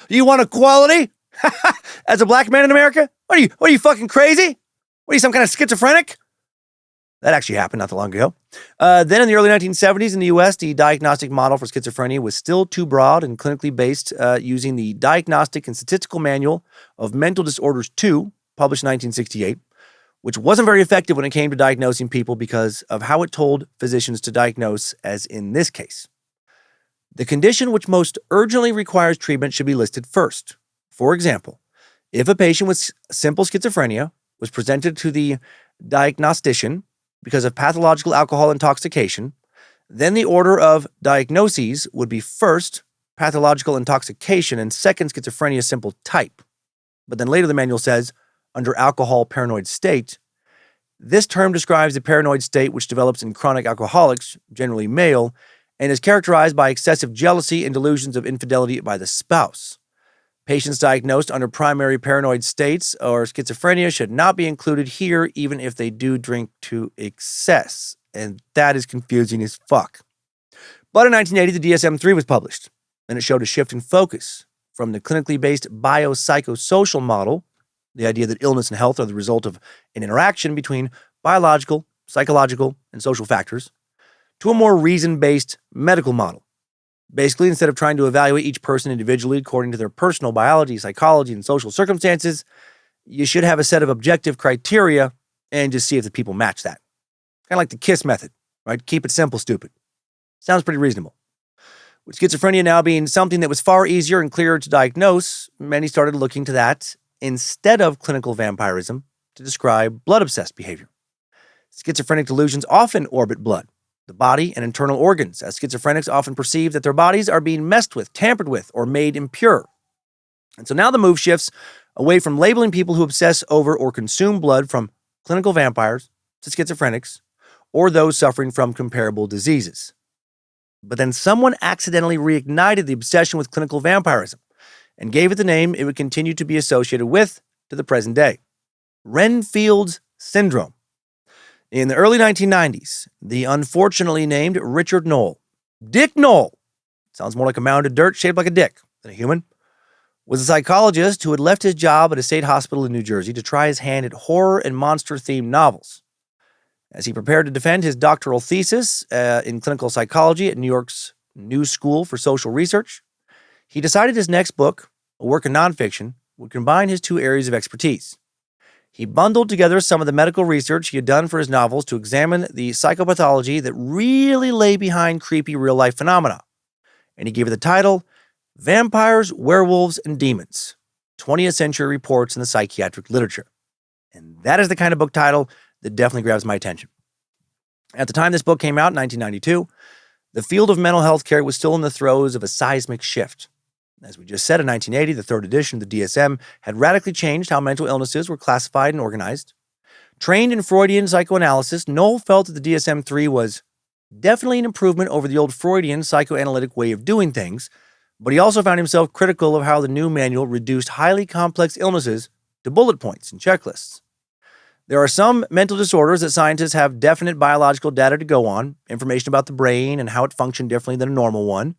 You want equality? As a black man in America? What are you fucking crazy? What are you, some kind of schizophrenic? That actually happened not that long ago. Then in the early 1970s in the U.S., the diagnostic model for schizophrenia was still too broad and clinically based, using the Diagnostic and Statistical Manual of Mental Disorders 2, published in 1968, which wasn't very effective when it came to diagnosing people because of how it told physicians to diagnose, as in this case. The condition which most urgently requires treatment should be listed first. For example, if a patient with simple schizophrenia was presented to the diagnostician because of pathological alcohol intoxication, then the order of diagnoses would be first pathological intoxication and second schizophrenia simple type. But then later the manual says, under alcohol paranoid state, this term describes the paranoid state which develops in chronic alcoholics, generally male, and is characterized by excessive jealousy and delusions of infidelity by the spouse. Patients diagnosed under primary paranoid states or schizophrenia should not be included here, even if they do drink to excess. And that is confusing as fuck. But in 1980, the DSM-3 was published, and it showed a shift in focus from the clinically based biopsychosocial model, the idea that illness and health are the result of an interaction between biological, psychological, and social factors, to a more reason-based medical model. Basically, instead of trying to evaluate each person individually according to their personal biology, psychology, and social circumstances, you should have a set of objective criteria and just see if the people match that. Kind of like the KISS method, right? Keep it simple, stupid. Sounds pretty reasonable. With schizophrenia now being something that was far easier and clearer to diagnose, many started looking to that instead of clinical vampirism to describe blood-obsessed behavior. Schizophrenic delusions often orbit blood, the body, and internal organs, as schizophrenics often perceive that their bodies are being messed with, tampered with, or made impure. And so now the move shifts away from labeling people who obsess over or consume blood from clinical vampires to schizophrenics or those suffering from comparable diseases. But then someone accidentally reignited the obsession with clinical vampirism and gave it the name it would continue to be associated with to the present day: Renfield's syndrome. In the early 1990s, the unfortunately named Richard Knoll, Dick Knoll, sounds more like a mound of dirt shaped like a dick than a human, was a psychologist who had left his job at a state hospital in New Jersey to try his hand at horror and monster-themed novels. As he prepared to defend his doctoral thesis in clinical psychology at New York's New School for Social Research, he decided his next book, a work of nonfiction, would combine his two areas of expertise. He bundled together some of the medical research he had done for his novels to examine the psychopathology that really lay behind creepy real-life phenomena. And he gave it the title, Vampires, Werewolves, and Demons, 20th Century Reports in the Psychiatric Literature. And that is the kind of book title that definitely grabs my attention. At the time this book came out in 1992, the field of mental health care was still in the throes of a seismic shift. As we just said, in 1980, the third edition of the DSM had radically changed how mental illnesses were classified and organized. Trained in Freudian psychoanalysis, Knoll felt that the DSM-3 was definitely an improvement over the old Freudian psychoanalytic way of doing things, but he also found himself critical of how the new manual reduced highly complex illnesses to bullet points and checklists. There are some mental disorders that scientists have definite biological data to go on, information about the brain and how it functioned differently than a normal one,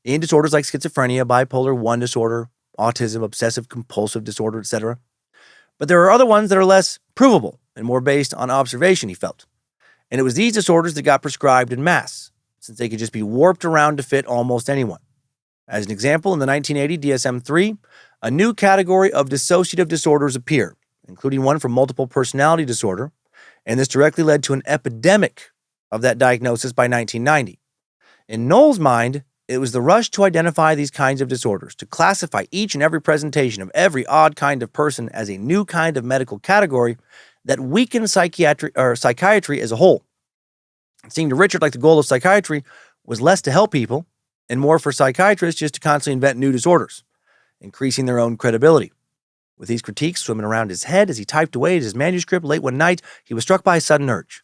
in disorders like schizophrenia, bipolar 1 disorder, autism, obsessive-compulsive disorder, etc. But there are other ones that are less provable and more based on observation, he felt. And it was these disorders that got prescribed in mass, since they could just be warped around to fit almost anyone. As an example, in the 1980 DSM-3, a new category of dissociative disorders appeared, including one for multiple personality disorder, and this directly led to an epidemic of that diagnosis by 1990. In Knoll's mind, it was the rush to identify these kinds of disorders, to classify each and every presentation of every odd kind of person as a new kind of medical category that weakened psychiatry as a whole. It seemed to Richard like the goal of psychiatry was less to help people and more for psychiatrists just to constantly invent new disorders, increasing their own credibility. With these critiques swimming around his head as he typed away at his manuscript late one night, he was struck by a sudden urge.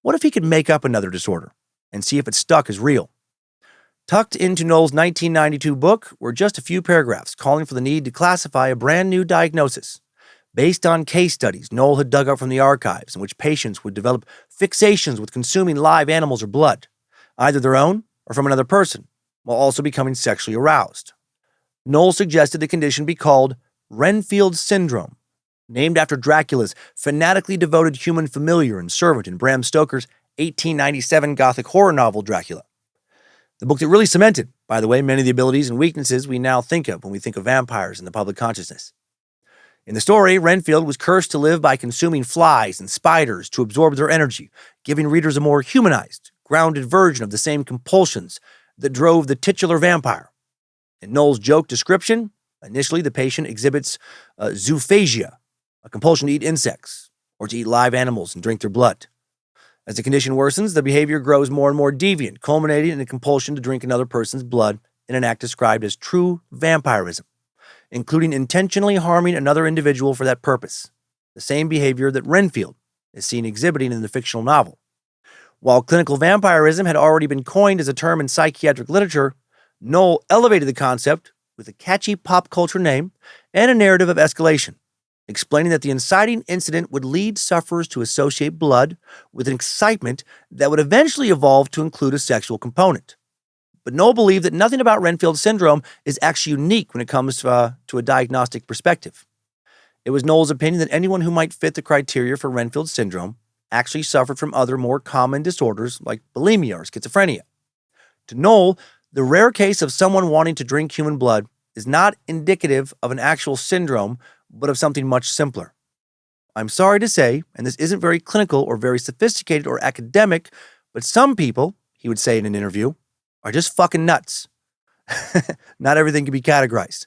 What if he could make up another disorder and see if it stuck as real? Tucked into Knoll's 1992 book were just a few paragraphs calling for the need to classify a brand new diagnosis based on case studies Knoll had dug up from the archives in which patients would develop fixations with consuming live animals or blood, either their own or from another person, while also becoming sexually aroused. Knoll suggested the condition be called Renfield syndrome, named after Dracula's fanatically devoted human familiar and servant in Bram Stoker's 1897 Gothic horror novel Dracula. The book that really cemented, by the way, many of the abilities and weaknesses we now think of when we think of vampires in the public consciousness. In the story, Renfield was cursed to live by consuming flies and spiders to absorb their energy, giving readers a more humanized, grounded version of the same compulsions that drove the titular vampire. In Knoll's joke description, initially the patient exhibits zoophagia, a compulsion to eat insects or to eat live animals and drink their blood. As the condition worsens, the behavior grows more and more deviant, culminating in a compulsion to drink another person's blood in an act described as true vampirism, including intentionally harming another individual for that purpose, the same behavior that Renfield is seen exhibiting in the fictional novel. While clinical vampirism had already been coined as a term in psychiatric literature, Knoll elevated the concept with a catchy pop culture name and a narrative of escalation, explaining that the inciting incident would lead sufferers to associate blood with an excitement that would eventually evolve to include a sexual component. But Knoll believed that nothing about Renfield syndrome is actually unique when it comes to a diagnostic perspective. It was Knoll's opinion that anyone who might fit the criteria for Renfield syndrome actually suffered from other more common disorders like bulimia or schizophrenia. To Knoll, the rare case of someone wanting to drink human blood is not indicative of an actual syndrome, but of something much simpler. I'm sorry to say, and this isn't very clinical or very sophisticated or academic, but some people, he would say in an interview, are just fucking nuts. Not everything can be categorized.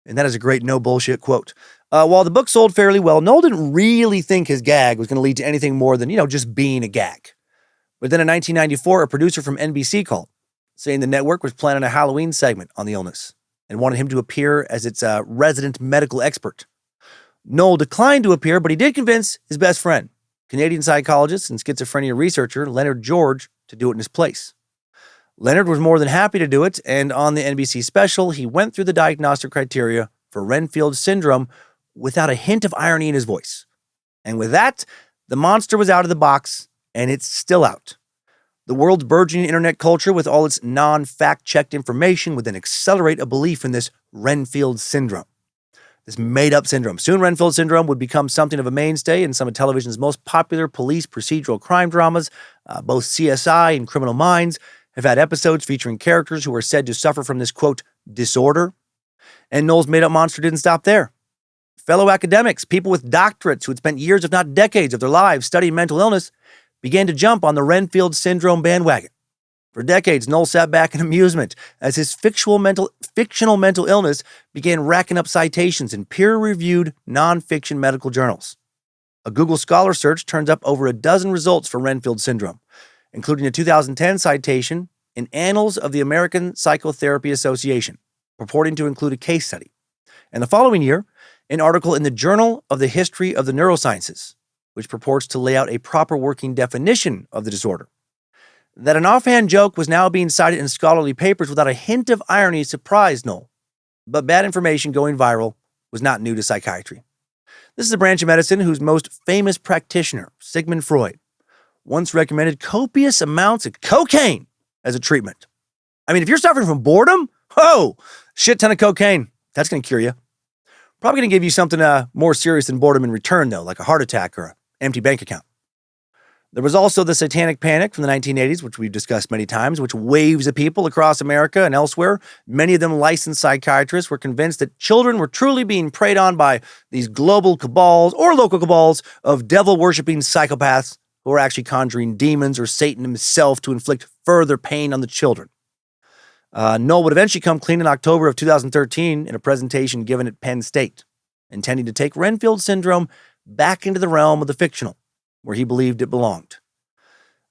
And that is a great no bullshit quote. While the book sold fairly well, Knoll didn't really think his gag was going to lead to anything more than, just being a gag. But then in 1994, a producer from NBC called, saying the network was planning a Halloween segment on the illness and wanted him to appear as its resident medical expert. Knoll declined to appear, but he did convince his best friend, Canadian psychologist and schizophrenia researcher Leonard George, to do it in his place. Leonard was more than happy to do it, and on the NBC special, he went through the diagnostic criteria for Renfield syndrome without a hint of irony in his voice. And with that, the monster was out of the box, and it's still out. The world's burgeoning internet culture with all its non-fact-checked information would then accelerate a belief in this Renfield syndrome. This made-up syndrome. Soon Renfield syndrome would become something of a mainstay in some of television's most popular police procedural crime dramas. Both CSI and Criminal Minds have had episodes featuring characters who are said to suffer from this, quote, disorder. And Knoll's made-up monster didn't stop there. Fellow academics, people with doctorates who had spent years, if not decades, of their lives studying mental illness, began to jump on the Renfield syndrome bandwagon. For decades, Knoll sat back in amusement as his fictional mental illness began racking up citations in peer-reviewed nonfiction medical journals. A Google Scholar search turns up over a dozen results for Renfield syndrome, including a 2010 citation in Annals of the American Psychotherapy Association, purporting to include a case study. And the following year, an article in the Journal of the History of the Neurosciences, which purports to lay out a proper working definition of the disorder. That an offhand joke was now being cited in scholarly papers without a hint of irony surprised Knoll. But bad information going viral was not new to psychiatry. This is a branch of medicine whose most famous practitioner, Sigmund Freud, once recommended copious amounts of cocaine as a treatment. I mean, if you're suffering from boredom, shit ton of cocaine. That's going to cure you. Probably going to give you something more serious than boredom in return, though, like a heart attack or an empty bank account. There was also the satanic panic from the 1980s, which we've discussed many times, which waves of people across America and elsewhere, many of them licensed psychiatrists, were convinced that children were truly being preyed on by these global cabals or local cabals of devil-worshipping psychopaths who were actually conjuring demons or Satan himself to inflict further pain on the children. Knoll would eventually come clean in October of 2013 in a presentation given at Penn State, intending to take Renfield syndrome back into the realm of the fictional, where he believed it belonged.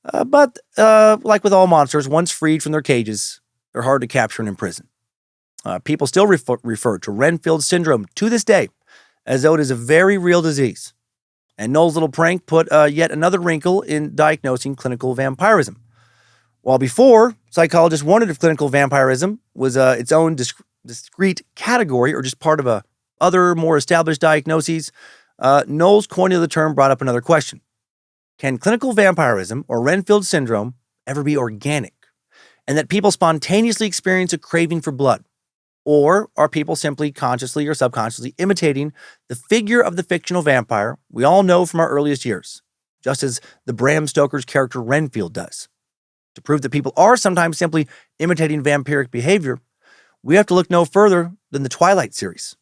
But like with all monsters, once freed from their cages, they're hard to capture and imprison. People still refer to Renfield syndrome to this day as though it is a very real disease. And Knoll's little prank put yet another wrinkle in diagnosing clinical vampirism. While before, psychologists wondered if clinical vampirism was its own discrete category or just part of other more established diagnoses, Knoll's coining of the term brought up another question. Can clinical vampirism or Renfield syndrome ever be organic, and that people spontaneously experience a craving for blood? Or are people simply consciously or subconsciously imitating the figure of the fictional vampire we all know from our earliest years, just as the Bram Stoker's character Renfield does? To prove that people are sometimes simply imitating vampiric behavior, we have to look no further than the Twilight series.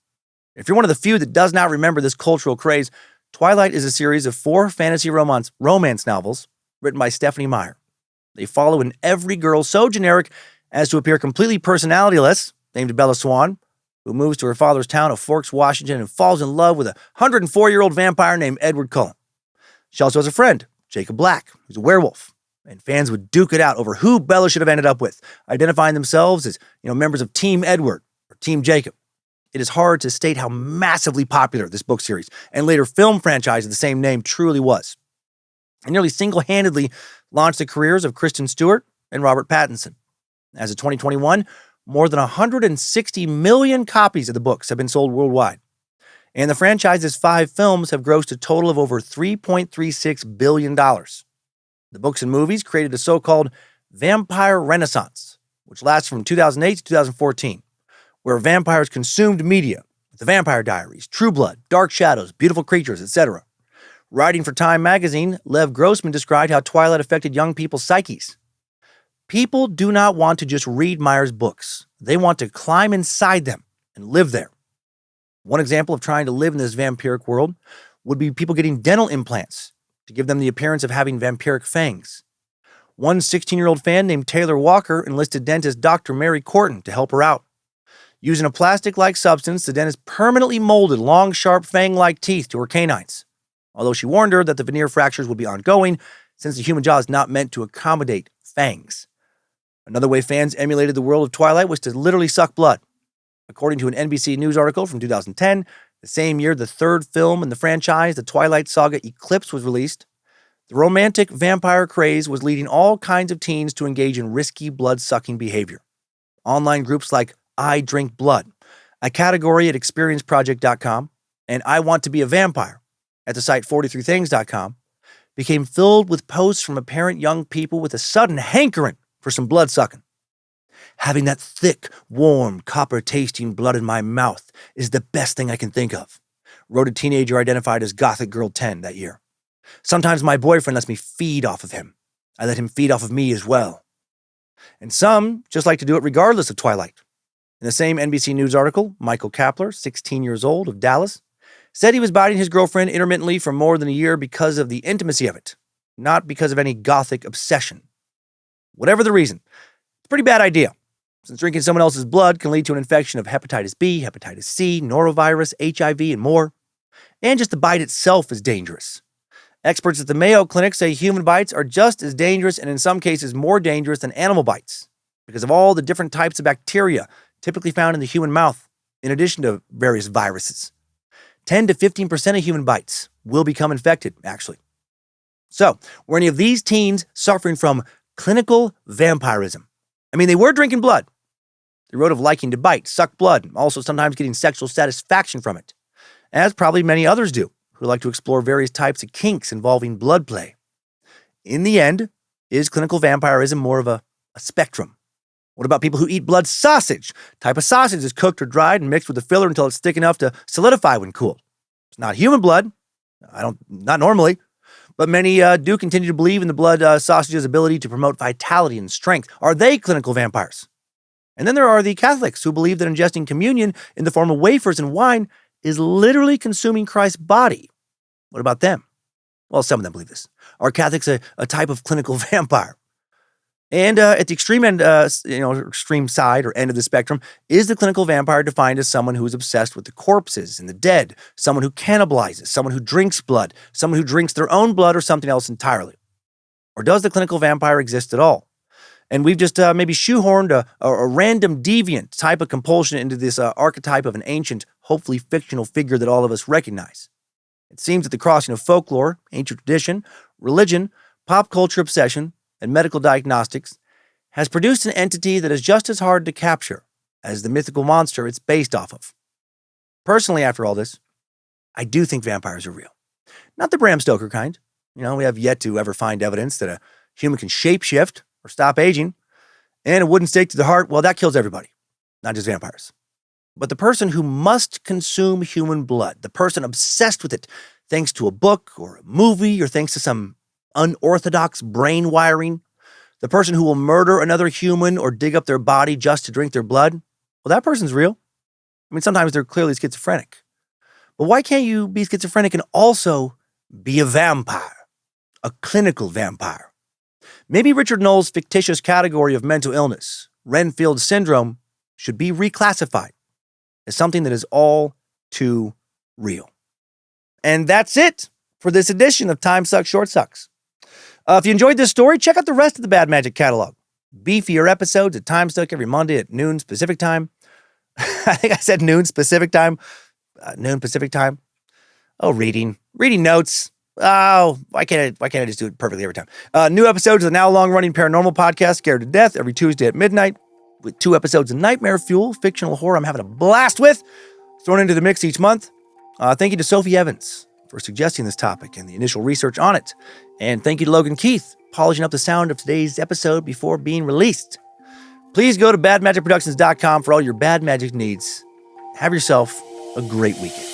If you're one of the few that does not remember this cultural craze, Twilight is a series of 4 fantasy romance novels written by Stephanie Meyer. They follow an every girl so generic as to appear completely personalityless, named Bella Swan, who moves to her father's town of Forks, Washington, and falls in love with a 104-year-old vampire named Edward Cullen. She also has a friend, Jacob Black, who's a werewolf, and fans would duke it out over who Bella should have ended up with, identifying themselves as, members of Team Edward or Team Jacob. It is hard to state how massively popular this book series and later film franchise of the same name truly was. It nearly single-handedly launched the careers of Kristen Stewart and Robert Pattinson. As of 2021, more than 160 million copies of the books have been sold worldwide. And the franchise's 5 films have grossed a total of over $3.36 billion. The books and movies created a so-called vampire renaissance, which lasts from 2008 to 2014, where vampires consumed media, The Vampire Diaries, True Blood, Dark Shadows, Beautiful Creatures, etc. Writing for Time magazine, Lev Grossman described how Twilight affected young people's psyches. People do not want to just read Meyer's books. They want to climb inside them and live there. One example of trying to live in this vampiric world would be people getting dental implants to give them the appearance of having vampiric fangs. One 16-year-old fan named Taylor Walker enlisted dentist Dr. Mary Corton to help her out. Using a plastic-like substance, the dentist permanently molded long, sharp, fang-like teeth to her canines, although she warned her that the veneer fractures would be ongoing since the human jaw is not meant to accommodate fangs. Another way fans emulated the world of Twilight was to literally suck blood. According to an NBC News article from 2010, the same year the third film in the franchise, the Twilight Saga Eclipse, was released, the romantic vampire craze was leading all kinds of teens to engage in risky blood-sucking behavior. Online groups like I Drink Blood, a category at experienceproject.com, and I Want to Be a Vampire at the site 43things.com, became filled with posts from apparent young people with a sudden hankering for some blood-sucking. Having that thick, warm, copper-tasting blood in my mouth is the best thing I can think of, wrote a teenager identified as Gothic Girl 10 that year. Sometimes my boyfriend lets me feed off of him. I let him feed off of me as well. And some just like to do it regardless of Twilight. In the same NBC News article, Michael Kapler, 16 years old, of Dallas, said he was biting his girlfriend intermittently for more than a year because of the intimacy of it, not because of any gothic obsession. Whatever the reason, it's a pretty bad idea, since drinking someone else's blood can lead to an infection of hepatitis B, hepatitis C, norovirus, HIV, and more. And just the bite itself is dangerous. Experts at the Mayo Clinic say human bites are just as dangerous and in some cases more dangerous than animal bites because of all the different types of bacteria typically found in the human mouth, in addition to various viruses. 10 to 15% of human bites will become infected, actually. So, were any of these teens suffering from clinical vampirism? I mean, they were drinking blood. They wrote of liking to bite, suck blood, also sometimes getting sexual satisfaction from it, as probably many others do, who like to explore various types of kinks involving blood play. In the end, is clinical vampirism more of a spectrum? What about people who eat blood sausage? Type of sausage is cooked or dried and mixed with a filler until it's thick enough to solidify when cooled. It's not human blood. Not normally. But many do continue to believe in the blood sausage's ability to promote vitality and strength. Are they clinical vampires? And then there are the Catholics who believe that ingesting communion in the form of wafers and wine is literally consuming Christ's body. What about them? Well, some of them believe this. Are Catholics a type of clinical vampire? And at the extreme end, extreme side or end of the spectrum, is the clinical vampire defined as someone who is obsessed with the corpses and the dead, someone who cannibalizes, someone who drinks blood, someone who drinks their own blood or something else entirely? Or does the clinical vampire exist at all? And we've just maybe shoehorned a random deviant type of compulsion into this archetype of an ancient, hopefully fictional figure that all of us recognize. It seems that the crossing of folklore, ancient tradition, religion, pop culture obsession, and medical diagnostics has produced an entity that is just as hard to capture as the mythical monster it's based off of. Personally, after all this, I do think vampires are real. Not the Bram Stoker kind. We have yet to ever find evidence that a human can shapeshift or stop aging, and a wooden stake to the heart, well, that kills everybody, not just vampires. But the person who must consume human blood, the person obsessed with it, thanks to a book or a movie or thanks to some unorthodox brain wiring, the person who will murder another human or dig up their body just to drink their blood, well, that person's real. I mean, sometimes they're clearly schizophrenic. But why can't you be schizophrenic and also be a vampire, a clinical vampire? Maybe Richard Knoll's fictitious category of mental illness, Renfield syndrome, should be reclassified as something that is all too real. And that's it for this edition of Time Sucks, Short Sucks. If you enjoyed this story, check out the rest of the Bad Magic catalog. Beefier episodes at Time Suck every Monday at noon Pacific time. I think I said noon Pacific time. Noon Pacific time. Oh, reading notes. Oh, why can't I just do it perfectly every time? New episodes of the now long-running paranormal podcast, Scared to Death, every Tuesday at midnight, with 2 episodes of Nightmare Fuel, fictional horror I'm having a blast with, thrown into the mix each month. Thank you to Sophie Evans for suggesting this topic and the initial research on it. And thank you to Logan Keith, polishing up the sound of today's episode before being released. Please go to badmagicproductions.com for all your bad magic needs. Have yourself a great weekend.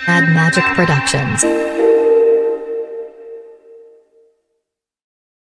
Bad Magic Productions.